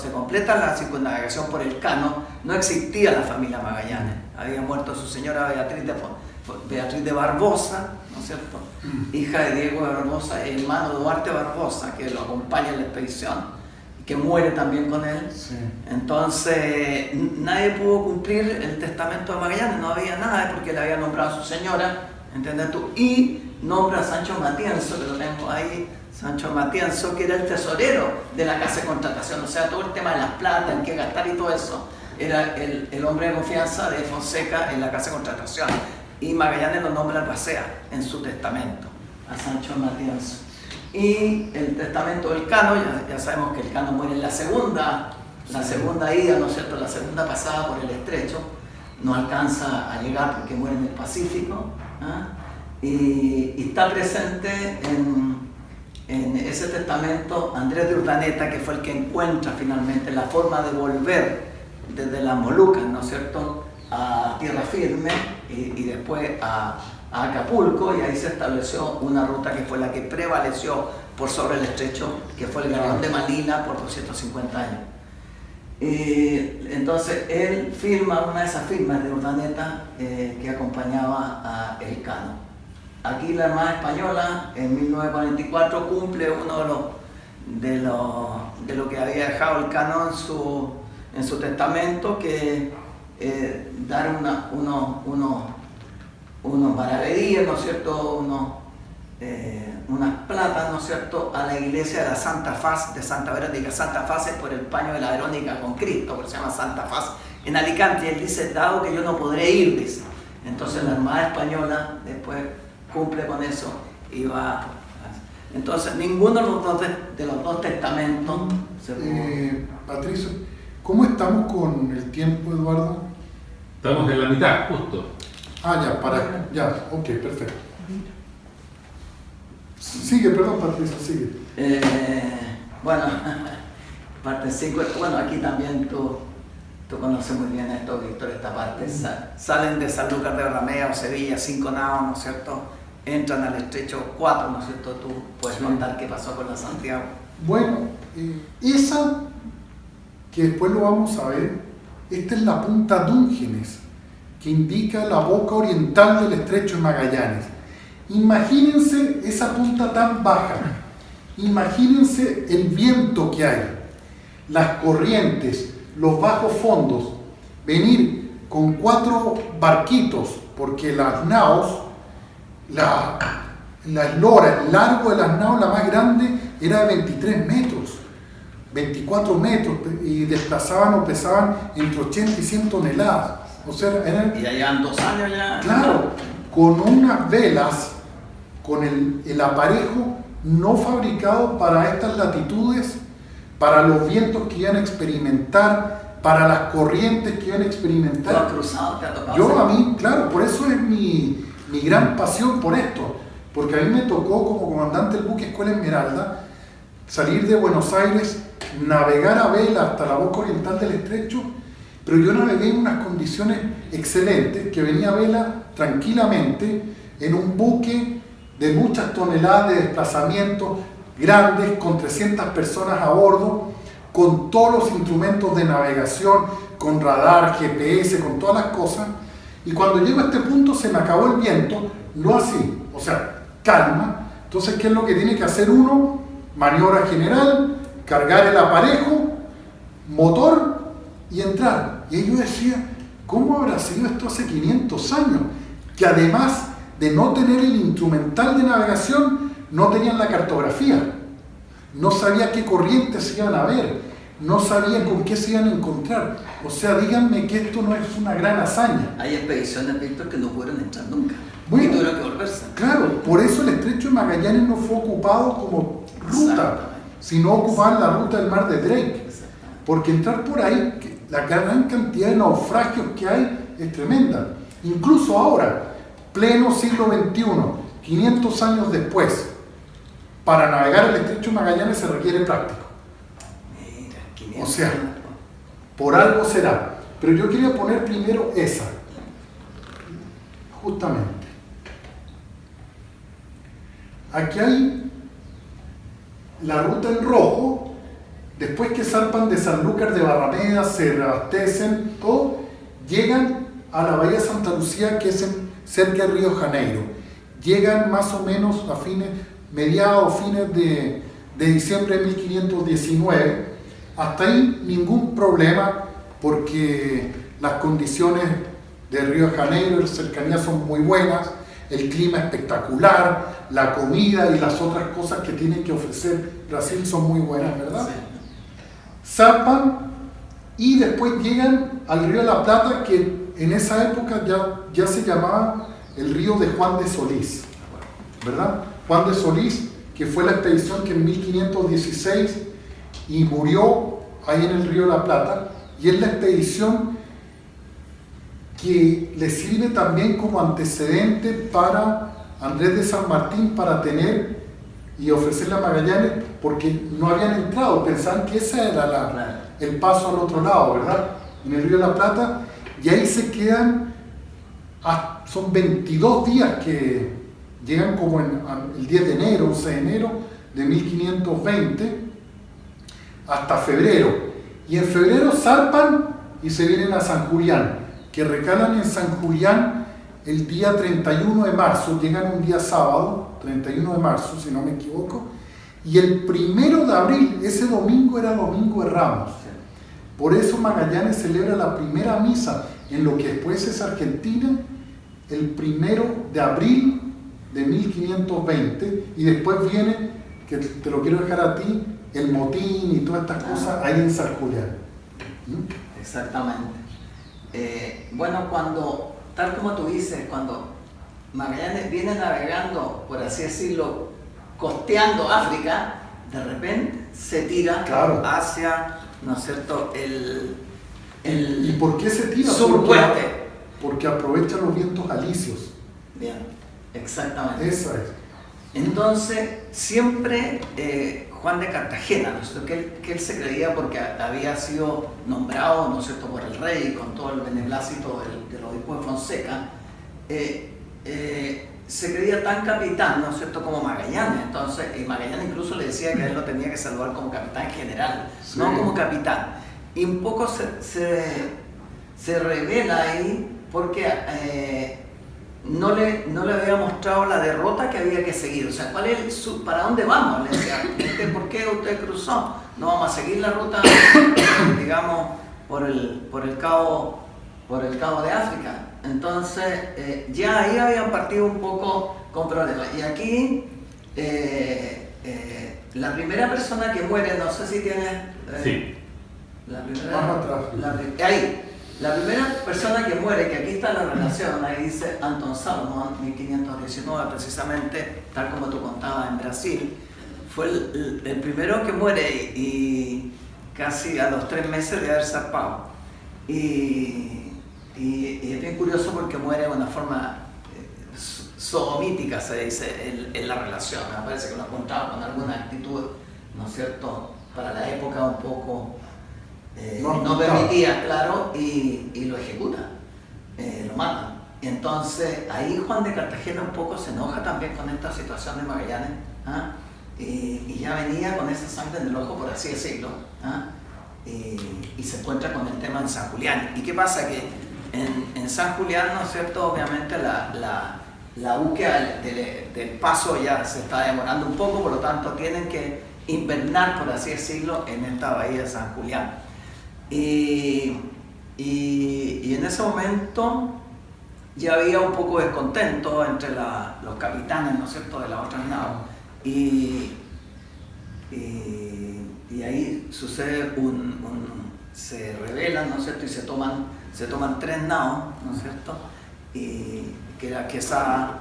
se completa la circunnavegación por el Cano, no existía la familia Magallanes. Había muerto su señora Beatriz de Barbosa, ¿no ¿no es cierto? Hija de Diego de Barbosa, hermano de Duarte Barbosa, que lo acompaña en la expedición, que muere también con él. Sí. Entonces, nadie pudo cumplir el testamento de Magallanes, no había nada, porque le había nombrado a su señora, ¿entiendes tú? Y nombra a Sancho Matienzo, que lo tengo ahí, Sancho Matienzo, que era el tesorero de la casa de contratación, o sea, todo el tema de las plata, en qué gastar y todo eso, era el hombre de confianza de Fonseca en la casa de contratación. Y Magallanes lo nombra albacea en su testamento, a Sancho Matienzo. Y el testamento del Cano, ya sabemos que el Cano muere en la segunda ida, ¿no es cierto?, la segunda pasada por el estrecho, no alcanza a llegar porque muere en el Pacífico, ¿ah? Y está presente en ese testamento Andrés de Urdaneta, que fue el que encuentra finalmente la forma de volver desde las Molucas, ¿no es cierto?, a tierra firme y después a Acapulco, y ahí se estableció una ruta que fue la que prevaleció por sobre el estrecho, que fue el galeón de Manila por 250 años. Entonces él firma una de esas firmas de Urdaneta que acompañaba a El Cano. Aquí la Armada Española en 1944 cumple uno de lo que había dejado El Cano en su testamento, que dar unos maravedíes, ¿no es cierto?, unas platas, ¿no es cierto?, a la iglesia de la Santa Faz de Santa Verónica. Santa Faz es por el paño de la Verónica con Cristo, porque se llama Santa Faz en Alicante, y él dice, dado que yo no podré ir, dice. Entonces la Armada Española después cumple con eso y va. Entonces ninguno de los dos testamentos se pudo. Patricio, ¿cómo estamos con el tiempo, Eduardo? Estamos en la mitad, justo. Ya, ok, perfecto. Sigue, perdón, Patricio, sigue. Bueno, parte 5, bueno, aquí también tú conoces muy bien esto, Víctor, esta parte. Salen de Sanlúcar de Barrameda o Sevilla 5 naos, ¿no es cierto? Entran al estrecho 4, ¿no es cierto? Tú puedes contar qué pasó con la Santiago. Bueno, esa, que después lo vamos a ver, esta es la punta Dúngenes, que indica la boca oriental del estrecho de Magallanes. Imagínense esa punta tan baja, imagínense el viento que hay, las corrientes, los bajos fondos, venir con 4 barquitos, porque las naos, la eslora, el largo de las naos, la más grande, era de 23 metros, 24 metros, y desplazaban o pesaban entre 80 y 100 toneladas. O sea, y ya llevan 2 años ya. Claro, con unas velas, con el aparejo no fabricado para estas latitudes, para los vientos que iban a experimentar, para las corrientes que iban a experimentar. ¿Tú has cruzado? ¿Te ha tocado? Yo a mí, claro, por eso es mi gran pasión por esto, porque a mí me tocó como comandante del buque Escuela Esmeralda salir de Buenos Aires, navegar a vela hasta la boca oriental del estrecho, pero yo navegué en unas condiciones excelentes, que venía a vela tranquilamente en un buque de muchas toneladas de desplazamiento, grandes, con 300 personas a bordo, con todos los instrumentos de navegación, con radar, GPS, con todas las cosas. Y cuando llego a este punto se me acabó el viento, no así, o sea, calma. Entonces, ¿qué es lo que tiene que hacer uno? Maniobra general, cargar el aparejo, motor y entrar. Y ahí yo decía, ¿cómo habrá sido esto hace 500 años? Que además de no tener el instrumental de navegación, no tenían la cartografía, no sabía qué corrientes se iban a ver, no sabía con qué se iban a encontrar. O sea, díganme que esto no es una gran hazaña. Hay expediciones, Víctor, que no pudieron entrar nunca. Bueno, y tuvieron que volverse. Claro, por eso el estrecho de Magallanes no fue ocupado como ruta, sino ocupaban la ruta del mar de Drake. Porque entrar por ahí, la gran cantidad de naufragios que hay es tremenda. Incluso ahora, pleno siglo XXI, 500 años después, para navegar el estrecho de Magallanes se requiere práctico. Mira, 500 O sea, por algo será. Pero yo quería poner primero esa, justamente. Aquí hay la ruta en rojo, después que zarpan de Sanlúcar de Barrameda, se reabastecen, todo, llegan a la bahía de Santa Lucía, que es cerca de Río Janeiro. llegan más o menos a mediados o fines de diciembre de 1519. Hasta ahí ningún problema, porque las condiciones de Río de Janeiro, las cercanías son muy buenas, el clima espectacular, la comida y las otras cosas que tiene que ofrecer Brasil son muy buenas, ¿verdad? Sí. Zarpan y después llegan al Río de la Plata, que en esa época ya se llamaba el río de Juan de Solís, ¿verdad? Juan de Solís, que fue la expedición que en 1516 y murió ahí en el Río de la Plata, y es la expedición que le sirve también como antecedente para Andrés de San Martín para tener y ofrecerle a Magallanes, porque no habían entrado, pensaban que ese era el paso al otro lado, ¿verdad? En el Río de la Plata, y ahí se quedan, son 22 días que llegan como el 10 de enero, 11 de enero de 1520 hasta febrero, y en febrero zarpan y se vienen a San Julián, que recalan en San Julián el día 31 de marzo, llegan un día sábado, 31 de marzo si no me equivoco, y el 1 de abril, ese domingo era Domingo de Ramos. Por eso Magallanes celebra la primera misa en lo que después es Argentina, el 1 de abril de 1520, y después viene, que te lo quiero dejar a ti, el motín y todas estas cosas ahí en San Julián. Exactamente. Bueno, tal como tú dices, cuando Magallanes viene navegando, por así decirlo, costeando África, de repente se tira hacia, ¿no es cierto?, ¿Y por qué se tira? Surpueste. Porque aprovecha los vientos alisios. Bien, exactamente. Esa es. Entonces, siempre Juan de Cartagena, ¿no es cierto?, que él se creía, porque había sido nombrado, ¿no es cierto?, por el rey, con todo el beneplácito del obispo de Fonseca, se creía tan capitán, ¿no es cierto?, como Magallanes. Entonces, Magallanes incluso le decía que él lo tenía que saludar como capitán general, sí, no como capitán. Y un poco se revela ahí porque no le había mostrado la derrota que había que seguir. O sea, ¿para dónde vamos? Le decía, ¿por qué usted cruzó? No vamos a seguir la ruta, digamos, por el cabo de África. Entonces, ya ahí habían partido un poco con problemas. Y aquí, la primera persona que muere, no sé si tienes... sí. La primera persona que muere, que aquí está la relación, ahí dice Anton Salomón, 1519, precisamente, tal como tú contabas, en Brasil, fue el primero que muere y casi a los 3 meses de haber zarpado. Y es bien curioso porque muere de una forma sodomítica, se dice, en la relación. Me parece que lo encontraba con alguna actitud, ¿no es cierto?, para la época un poco... no permitía, claro, y lo ejecuta, lo mata. Entonces ahí Juan de Cartagena un poco se enoja también con esta situación de Magallanes, ¿ah? Y ya venía con esa sangre en el ojo, por así decirlo, ¿ah? Y se encuentra con el tema en San Julián. ¿Y qué pasa? Que en San Julián, ¿no es cierto?, obviamente la búsqueda del paso ya se está demorando un poco, por lo tanto tienen que invernar, por así decirlo, en esta bahía de San Julián. Y en ese momento ya había un poco de descontento entre los capitanes, ¿no es cierto?, de las otras naves. Y ahí sucede se rebelan, ¿no es cierto?, y se toman 3 naos, ¿no es cierto?, y que era Quesada,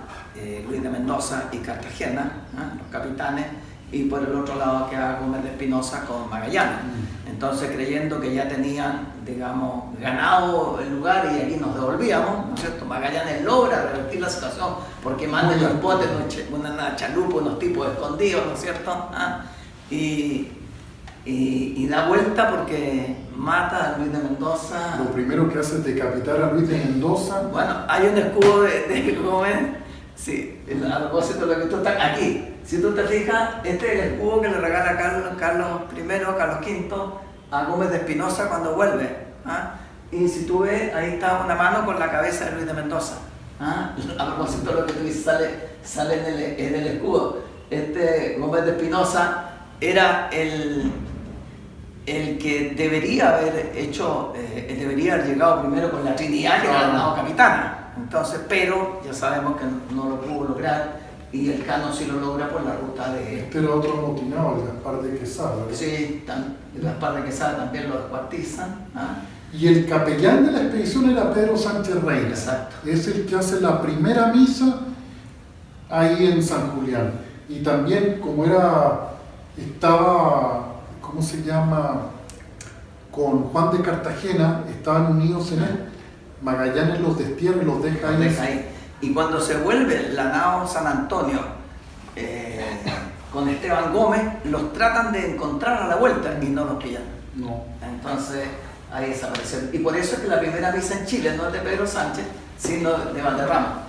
Luis de Mendoza y Cartagena, ¿eh?, los capitanes, y por el otro lado queda Gómez de Espinosa con Magallanes. Entonces, creyendo que ya tenían, digamos, ganado el lugar y aquí nos devolvíamos, ¿no es cierto?, Magallanes logra revertir la situación porque mandan los botes, una chalupa, unos tipos escondidos, ¿no es cierto?, ¿ah? Y da vuelta porque mata a Luis de Mendoza. Lo primero que hace es decapitar a Luis de Mendoza. Bueno, hay un escudo de Gómez, sí, a propósito de lo que tú estás aquí. Si tú te fijas, este es el escudo que le regala Carlos V a Gómez de Espinosa cuando vuelve, ¿ah? Y si tú ves, ahí está una mano con la cabeza de Luis de Mendoza, ¿ah? A propósito de lo que tú dices, sale en el escudo. Gómez de Espinosa era el que debería haber hecho, debería haber llegado primero con la Trinidad, que era la nao capitana. Entonces, pero ya sabemos que no lo pudo lograr, y el Cano sí lo logra por la ruta de... Este era otro amotinado, el Gaspar de Quesada. Sí, el Gaspar de Quesada también lo descuartizan. ¿Ah? Y el capellán de la expedición era Pedro Sánchez Reina. Exacto. Es el que hace la primera misa ahí en San Julián. Y también, como estaba, ¿cómo se llama? Con Juan de Cartagena, estaban unidos en él. Magallanes los destierra y los deja ahí. Y cuando se vuelve la nao San Antonio con Esteban Gómez, los tratan de encontrar a la vuelta y no los pillan. No. Entonces ahí desaparecieron. Y por eso es que la primera misa en Chile no es de Pedro Sánchez, sino de Valderrama.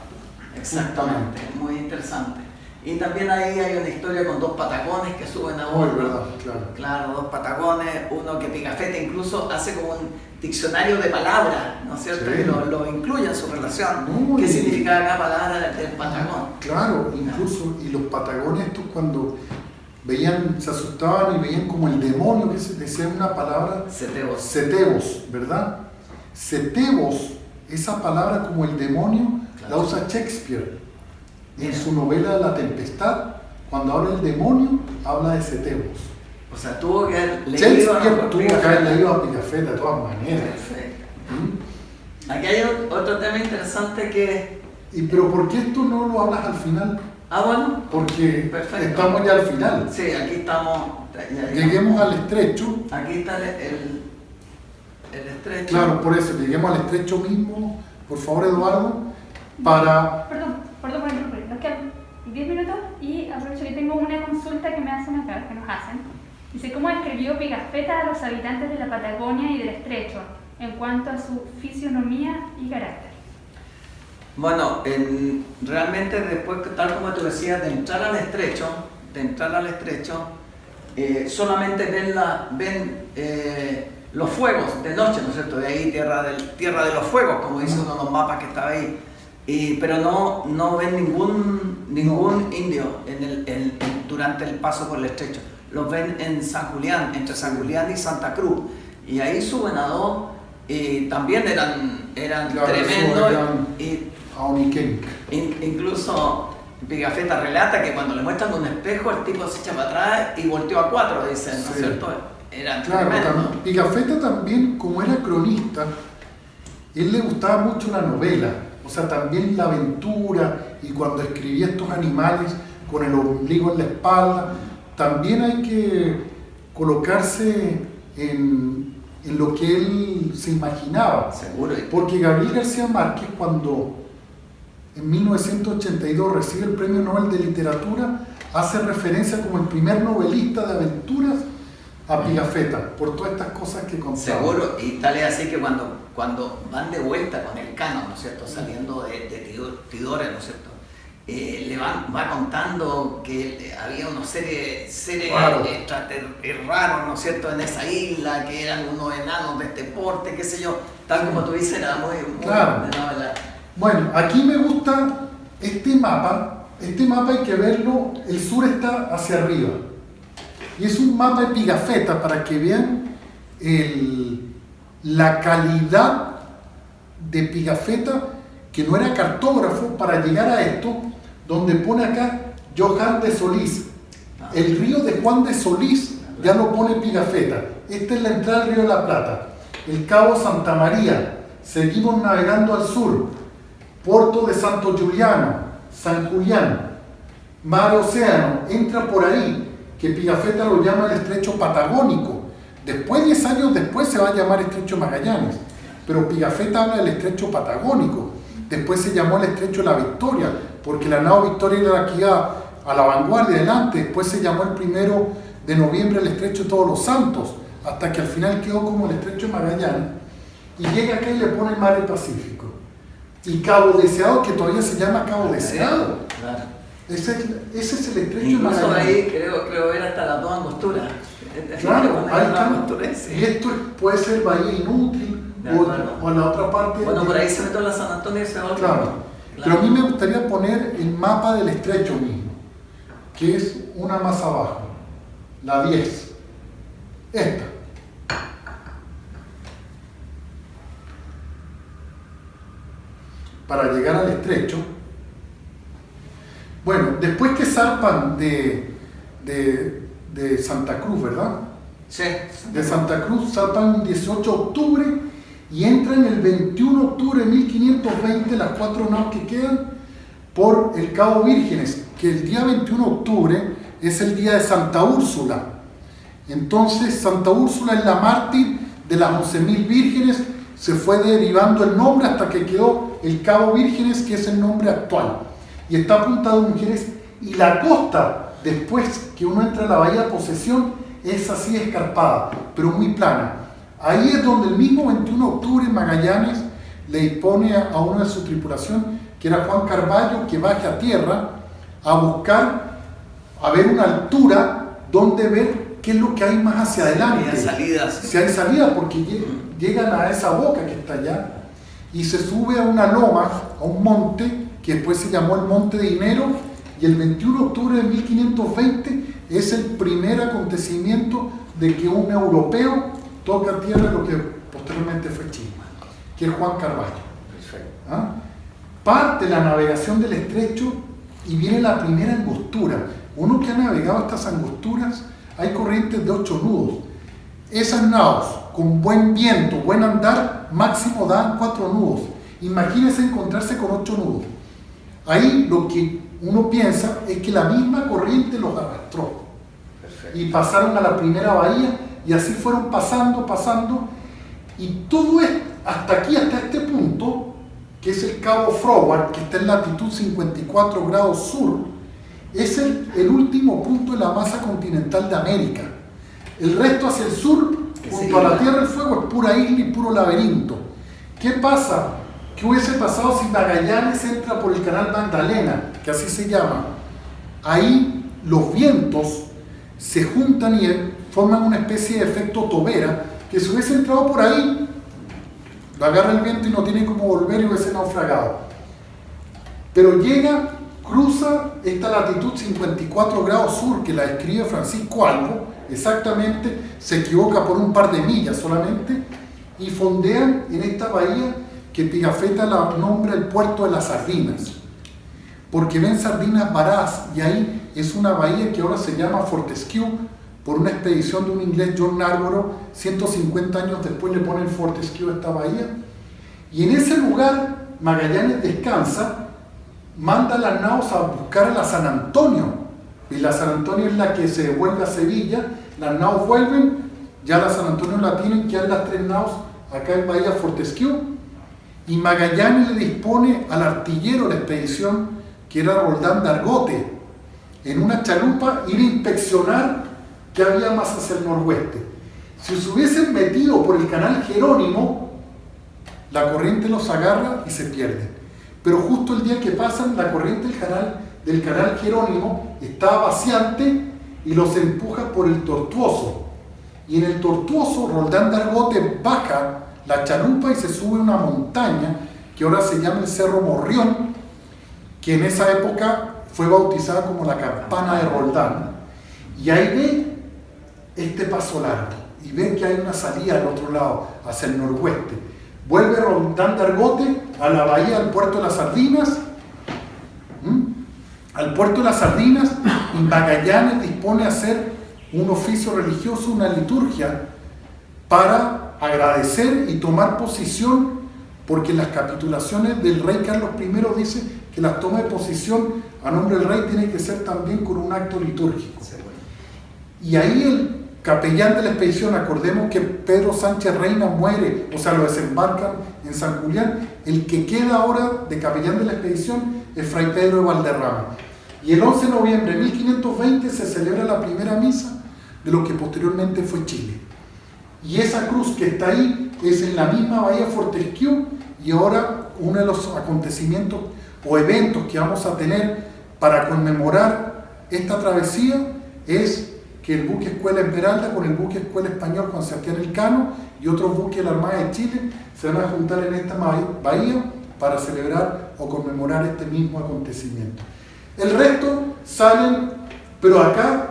Exactamente, muy interesante. Y también ahí hay una historia con dos patagones que suben a bordo. Verdad, claro. Claro, dos patagones, uno que Pigafetta incluso hace como un diccionario de palabras, ¿no es cierto? Sí. Y lo incluye en su relación. Muy ¿Qué bien. significa cada palabra del patagón? Claro, incluso, y los patagones estos cuando veían, se asustaban y veían como el demonio, que se decía una palabra, Setebos. setebos, ¿verdad? Setebos, esa palabra como el demonio, Claro. la usa Shakespeare en Mira. su novela La Tempestad. Cuando habla del demonio, habla de setebos. O sea, tuvo que haber leído Shakespeare tuvo que haber leído a Pigafetta de todas maneras. Perfecto. ¿Mm? Aquí hay otro tema interesante que... Pero ¿por qué esto no lo hablas al final? Bueno, Porque perfecto. estamos ya al final. Sí, aquí estamos... Lleguemos al estrecho. Aquí está el estrecho. Claro, por eso, lleguemos al estrecho mismo, por favor, Eduardo, para... Perdón por interrumpir. Nos quedan 10 minutos y aprovecho que tengo una consulta que me hacen acá, que nos hacen. Dice, ¿cómo describió Pigafetta a los habitantes de la Patagonia y del estrecho en cuanto a su fisionomía y carácter? Bueno, realmente después, tal como tú decías, de entrar al estrecho, solamente ven los fuegos de noche, ¿no es cierto? De ahí tierra de los fuegos, como dice uno de los mapas que estaba ahí. Pero no ven ningún indio durante el paso por el estrecho. Los ven en San Julián, entre San Julián y Santa Cruz. Y ahí suben a dos, y también eran Claro, tremendos. suben a Oniquén. Incluso Pigafetta relata que cuando le muestran un espejo, el tipo se echa para atrás y volteó a cuatro, dicen, ¿no es Sí. cierto? Eran Claro, tremendos. Pigafetta también, como era cronista, él le gustaba mucho la novela, o sea, también la aventura, y cuando escribía estos animales con el ombligo en la espalda, también hay que colocarse en lo que él se imaginaba. Seguro. Porque Gabriel García Márquez, cuando en 1982 recibe el Premio Nobel de Literatura, hace referencia como el primer novelista de aventuras a Pigafetta, por todas estas cosas que contaba. Seguro, y tal es así que cuando van de vuelta con el Cano, ¿no es cierto?, saliendo de Tidore, ¿no es cierto?, va contando que había unos seres Claro. raros, ¿no es cierto?, en esa isla, que eran unos enanos de este porte, qué sé yo, tal como tú dices, era muy Claro. de novela. Bueno, aquí me gusta este mapa hay que verlo, el sur está hacia arriba, y es un mapa de Pigafetta para que vean la calidad de Pigafetta, que no era cartógrafo para llegar a esto, donde pone acá Johan de Solís. El río de Juan de Solís ya lo pone Pigafetta. Esta es la entrada del río de la Plata. El cabo Santa María. Seguimos navegando al sur. Puerto de Santo Giuliano, San Julián, mar Océano. Entra por ahí, que Pigafetta lo llama el estrecho patagónico. Después, 10 años después, se va a llamar estrecho Magallanes. Pero Pigafetta habla del estrecho patagónico. Después se llamó el estrecho La Victoria, porque la nao Victoria era la que iba a la vanguardia, adelante. Después se llamó el 1 de noviembre el estrecho Todos los Santos, hasta que al final quedó como el estrecho Magallanes. Y llega acá y le pone el mar del Pacífico. Y Cabo Deseado, que todavía se llama Cabo Deseado. Claro. Ese es el estrecho Incluso Magallanes. ahí creo ver hasta las dos angosturas. Claro, ahí está. Angosturas, sí. Y esto puede ser Bahía Inútil, De acuerdo. o en la otra parte. Bueno, por ahí se metió la San Antonio y se va. Claro. Pero a mí me gustaría poner el mapa del estrecho mismo, que es una más abajo, la 10. Esta. Para llegar al estrecho. Bueno, después que zarpan de Santa Cruz, ¿verdad? Sí. De Santa Cruz zarpan el 18 de octubre y entran el 21 de octubre de 1520 las 4 naves que quedan por el Cabo Vírgenes, que el día 21 de octubre es el día de Santa Úrsula. Entonces Santa Úrsula es la mártir de las 11.000 vírgenes, se fue derivando el nombre hasta que quedó el Cabo Vírgenes, que es el nombre actual. Y está apuntado en Mujeres, y la costa, después que uno entra a la bahía de Posesión, es así escarpada, pero muy plana. Ahí es donde el mismo 21 de octubre Magallanes le dispone a uno de su tripulación, que era Juan Carvalho, que baje a tierra a buscar, a ver una altura donde ver qué es lo que hay más hacia adelante. Hay salidas. Si hay salida, porque llegan a esa boca que está allá y se sube a una loma, a un monte, que después se llamó el Monte de Dinero, y el 21 de octubre de 1520 es el primer acontecimiento de que un europeo toca tierra, lo que posteriormente fue Chile, que es Juan Carvalho. ¿Ah? Parte la navegación del estrecho y viene la primera angostura. Uno que ha navegado estas angosturas, hay corrientes de 8 nudos. Esas naos, con buen viento, buen andar, máximo dan 4 nudos. Imagínense encontrarse con 8 nudos. Ahí lo que uno piensa es que la misma corriente los arrastró. Perfecto. Y pasaron a la primera bahía y así fueron pasando, y todo es hasta aquí, hasta este punto, que es el Cabo Froward, que está en latitud 54 grados sur, es el último punto de la masa continental de América. El resto hacia el sur, junto a la Tierra del Fuego, es pura isla y puro laberinto. ¿Qué pasa? ¿Qué hubiese pasado si Magallanes entra por el canal Magdalena, que así se llama? Ahí los vientos se juntan y forman una especie de efecto tobera, que si hubiese entrado por ahí, lo agarra el viento y no tiene cómo volver y hubiese naufragado. Pero llega, cruza esta latitud 54 grados sur, que la describe Francisco Albo, exactamente, se equivoca por un par de millas solamente, y fondean en esta bahía que Pigafetta la nombra el puerto de las sardinas, porque ven sardinas varadas, y ahí es una bahía que ahora se llama Fortescue, por una expedición de un inglés, John Narborough. 150 años después le ponen Fortescue a esta bahía, y en ese lugar Magallanes descansa, manda las naos a buscar a la San Antonio, y la San Antonio es la que se devuelve a Sevilla. Las naos vuelven, ya la San Antonio la tienen, quedan las 3 naos acá en Bahía Fortescue, y Magallanes le dispone al artillero de la expedición, que era Roldán de Argote, en una chalupa ir a inspeccionar qué había más hacia el noroeste. Si se hubiesen metido por el canal Jerónimo, la corriente los agarra y se pierden. Pero justo el día que pasan, la corriente del canal Jerónimo está vaciante y los empuja por el Tortuoso. Y en el Tortuoso, Roldán de Argote baja la chalupa y se sube a una montaña que ahora se llama el Cerro Morrión, que en esa época fue bautizada como la Campana de Roldán. Y ahí ve este paso largo y ve que hay una salida al otro lado, hacia el noroeste. Vuelve Roldán de Argote a la bahía, al puerto de las Sardinas, al puerto de las Sardinas, y Magallanes dispone a hacer un oficio religioso, una liturgia, para agradecer y tomar posición, porque las capitulaciones del rey Carlos I dice que la toma de posición a nombre del rey tiene que ser también con un acto litúrgico. Y ahí el capellán de la expedición, acordemos que Pedro Sánchez Reina muere, o sea, lo desembarcan en San Julián, el que queda ahora de capellán de la expedición es Fray Pedro de Valderrama. Y el 11 de noviembre de 1520 se celebra la primera misa de lo que posteriormente fue Chile. Y esa cruz que está ahí es en la misma bahía Fortescue, y ahora uno de los acontecimientos o eventos que vamos a tener para conmemorar esta travesía es que el buque Escuela Esmeralda con el buque Escuela Español Juan Sebastián Elcano y otros buques de la Armada de Chile se van a juntar en esta bahía para celebrar o conmemorar este mismo acontecimiento. El resto salen, pero acá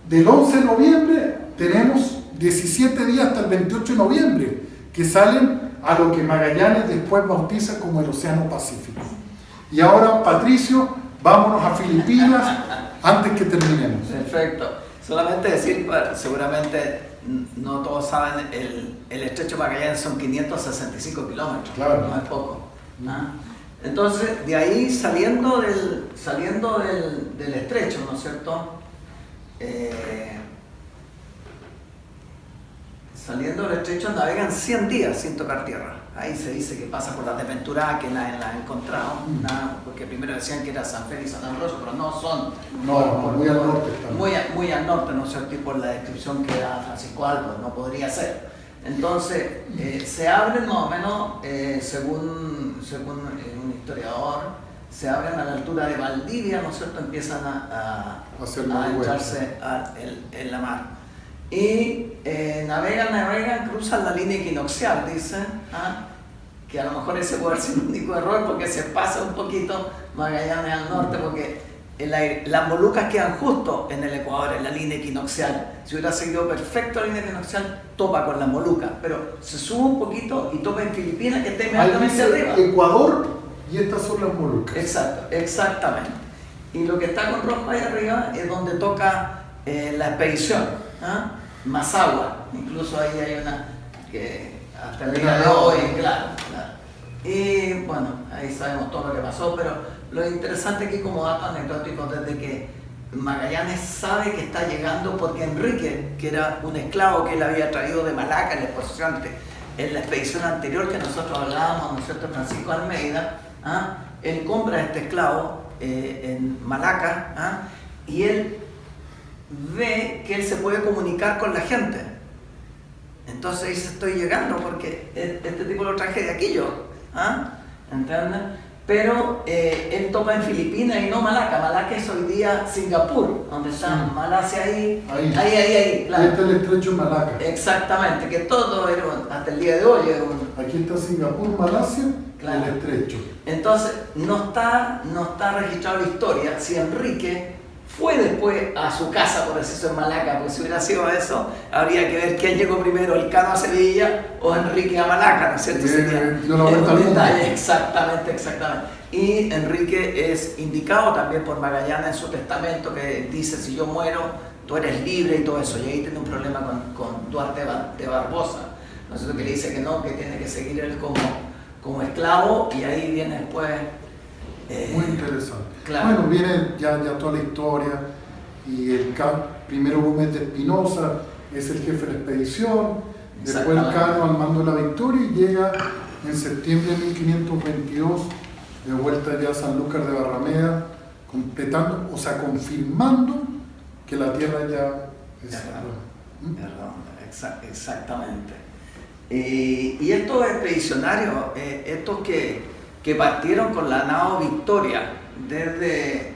del 11 de noviembre tenemos 17 días hasta el 28 de noviembre, que salen a lo que Magallanes después bautiza como el Océano Pacífico. Y ahora, Patricio, vámonos a Filipinas antes que terminemos. Perfecto. Solamente decir, bueno, seguramente no todos saben, el estrecho de Magallanes son 565 kilómetros, Claro. no es poco. ¿No? Entonces, de ahí saliendo del estrecho, ¿no es cierto? Saliendo del estrecho navegan 100 días sin tocar tierra. Ahí se dice que pasa por las desventuradas, que nadie las ha encontrado, porque primero decían que era San Félix y San Ambrosio, pero no son. No, muy al norte están. Muy al norte, ¿no es cierto? Y por la descripción que da Francisco Alba, no podría ser. Entonces, se abren más o menos, según un historiador, se abren a la altura de Valdivia, ¿no es cierto? Empiezan a entrarse en la mar. Y navegan, cruzan la línea equinoccial, dicen, que a lo mejor ese puede ser un único error porque se pasa un poquito Magallanes al norte, porque las Molucas quedan justo en el Ecuador, en la línea equinoccial. Si hubiera seguido perfecto la línea equinoccial, topa con las Molucas, pero se sube un poquito y topa en Filipinas, que está inmediatamente arriba. Ecuador y estas son las Molucas. Exacto, exactamente. Y lo que está con rojo ahí arriba es donde toca la expedición. Mazagua, incluso ahí hay una que hasta el día de hoy, claro. Y bueno, ahí sabemos todo lo que pasó, pero lo interesante aquí como dato anecdótico desde que Magallanes sabe que está llegando porque Enrique, que era un esclavo que él había traído de Malaca en la expedición anterior que nosotros hablábamos, ¿no es cierto?, Francisco Almeida, él compra a este esclavo en Malaca, y él ve que él se puede comunicar con la gente. Entonces dice, estoy llegando porque este tipo lo traje de aquí yo. ¿Entiendes? Pero él toca en Filipinas y no Malaca. Malaca es hoy día Singapur, donde está Malasia ahí, claro. Este es el estrecho de Malaca. Exactamente, que todo era, hasta el día de hoy era un... Aquí está Singapur, Malasia, claro. El estrecho. Entonces, no está registrado la historia si Enrique fue después a su casa, por decirlo, en Malaca, porque si hubiera sido eso, habría que ver quién llegó primero, el Cano a Sevilla o Enrique a Malaca, ¿no es cierto? Exactamente. Y Enrique es indicado también por Magallanes en su testamento, que dice, si yo muero, tú eres libre y todo eso. Y ahí tiene un problema con Duarte de Barbosa, ¿no es cierto? Que le dice que no, que tiene que seguir él como esclavo, y ahí viene después... Muy interesante. Claro. Bueno, viene ya toda la historia, y primero Gómez de Espinosa es el jefe de la expedición, después el Cano al mando de la Victoria, y llega en septiembre de 1522 de vuelta ya a Sanlúcar de Barrameda, confirmando que la tierra ya es redonda. Exactamente. Y estos expedicionarios, estos que partieron con la nao Victoria desde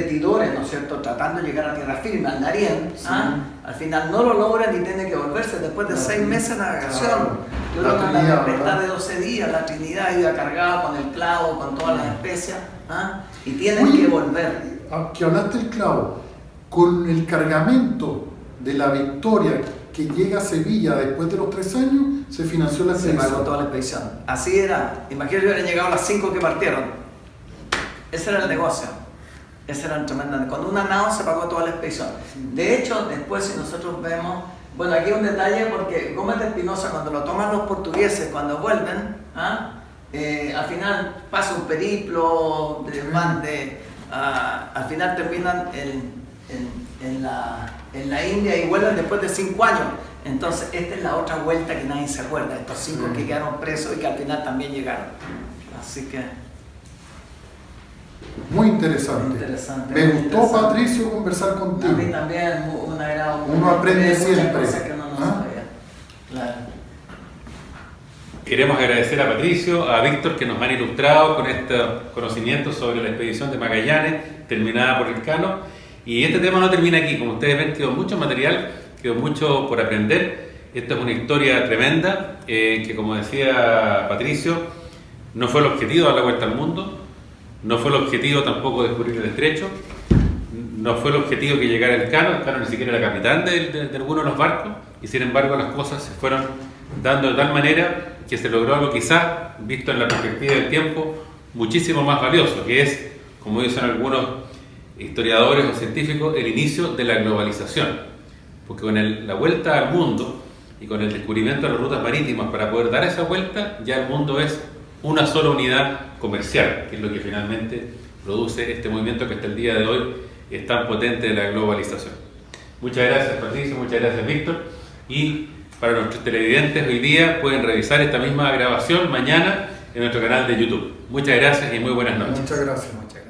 Tidores, ¿no es cierto?, tratando de llegar a tierra firme, al Darién, al final no lo logran y tienen que volverse después de 6 meses de navegación. Yo creo que una tempestad de 12 días, la Trinidad iba cargada con el clavo, con todas las especias, y tienen que volver. Que hablaste del clavo, con el cargamento de la Victoria que llega a Sevilla después de los 3 años, se financió la expedición. Se pagó toda la expedición. Así era. Imagínate que hubieran llegado las 5 que partieron. Ese era el negocio. Ese era el tremendo. Con una nao se pagó toda la expedición. De hecho, después si nosotros vemos... Bueno, aquí un detalle porque Gómez de Espinosa, cuando lo toman los portugueses, cuando vuelven, al final pasa un periplo, al final terminan en la India y vuelven después de 5 años. Entonces, esta es la otra vuelta que nadie se acuerda, estos 5 que quedaron presos y que al final también llegaron. Así que... Muy interesante. Me gustó, Patricio, conversar contigo. A mí también, un agrado. Uno aprende siempre. Cosas que uno no sabía. Claro. Queremos agradecer a Patricio, a Víctor, que nos han ilustrado con estos conocimientos sobre la expedición de Magallanes, terminada por el Cano. Y este tema no termina aquí. Como ustedes ven, quedó mucho material, quedó mucho por aprender. Esta es una historia tremenda que, como decía Patricio, No fue el objetivo dar la vuelta al mundo, no fue el objetivo tampoco descubrir el estrecho, no fue el objetivo que llegara el Cano ni siquiera era capitán de alguno de los barcos, y sin embargo las cosas se fueron dando de tal manera que se logró algo quizás, visto en la perspectiva del tiempo, muchísimo más valioso, que es, como dicen algunos historiadores o científicos, el inicio de la globalización. Porque con la vuelta al mundo y con el descubrimiento de las rutas marítimas para poder dar esa vuelta, ya el mundo es una sola unidad comercial, que es lo que finalmente produce este movimiento que hasta el día de hoy es tan potente de la globalización. Muchas gracias, Patricio, muchas gracias, Víctor. Y para nuestros televidentes, hoy día pueden revisar esta misma grabación mañana en nuestro canal de YouTube. Muchas gracias y muy buenas noches. Muchas gracias. Muchas gracias.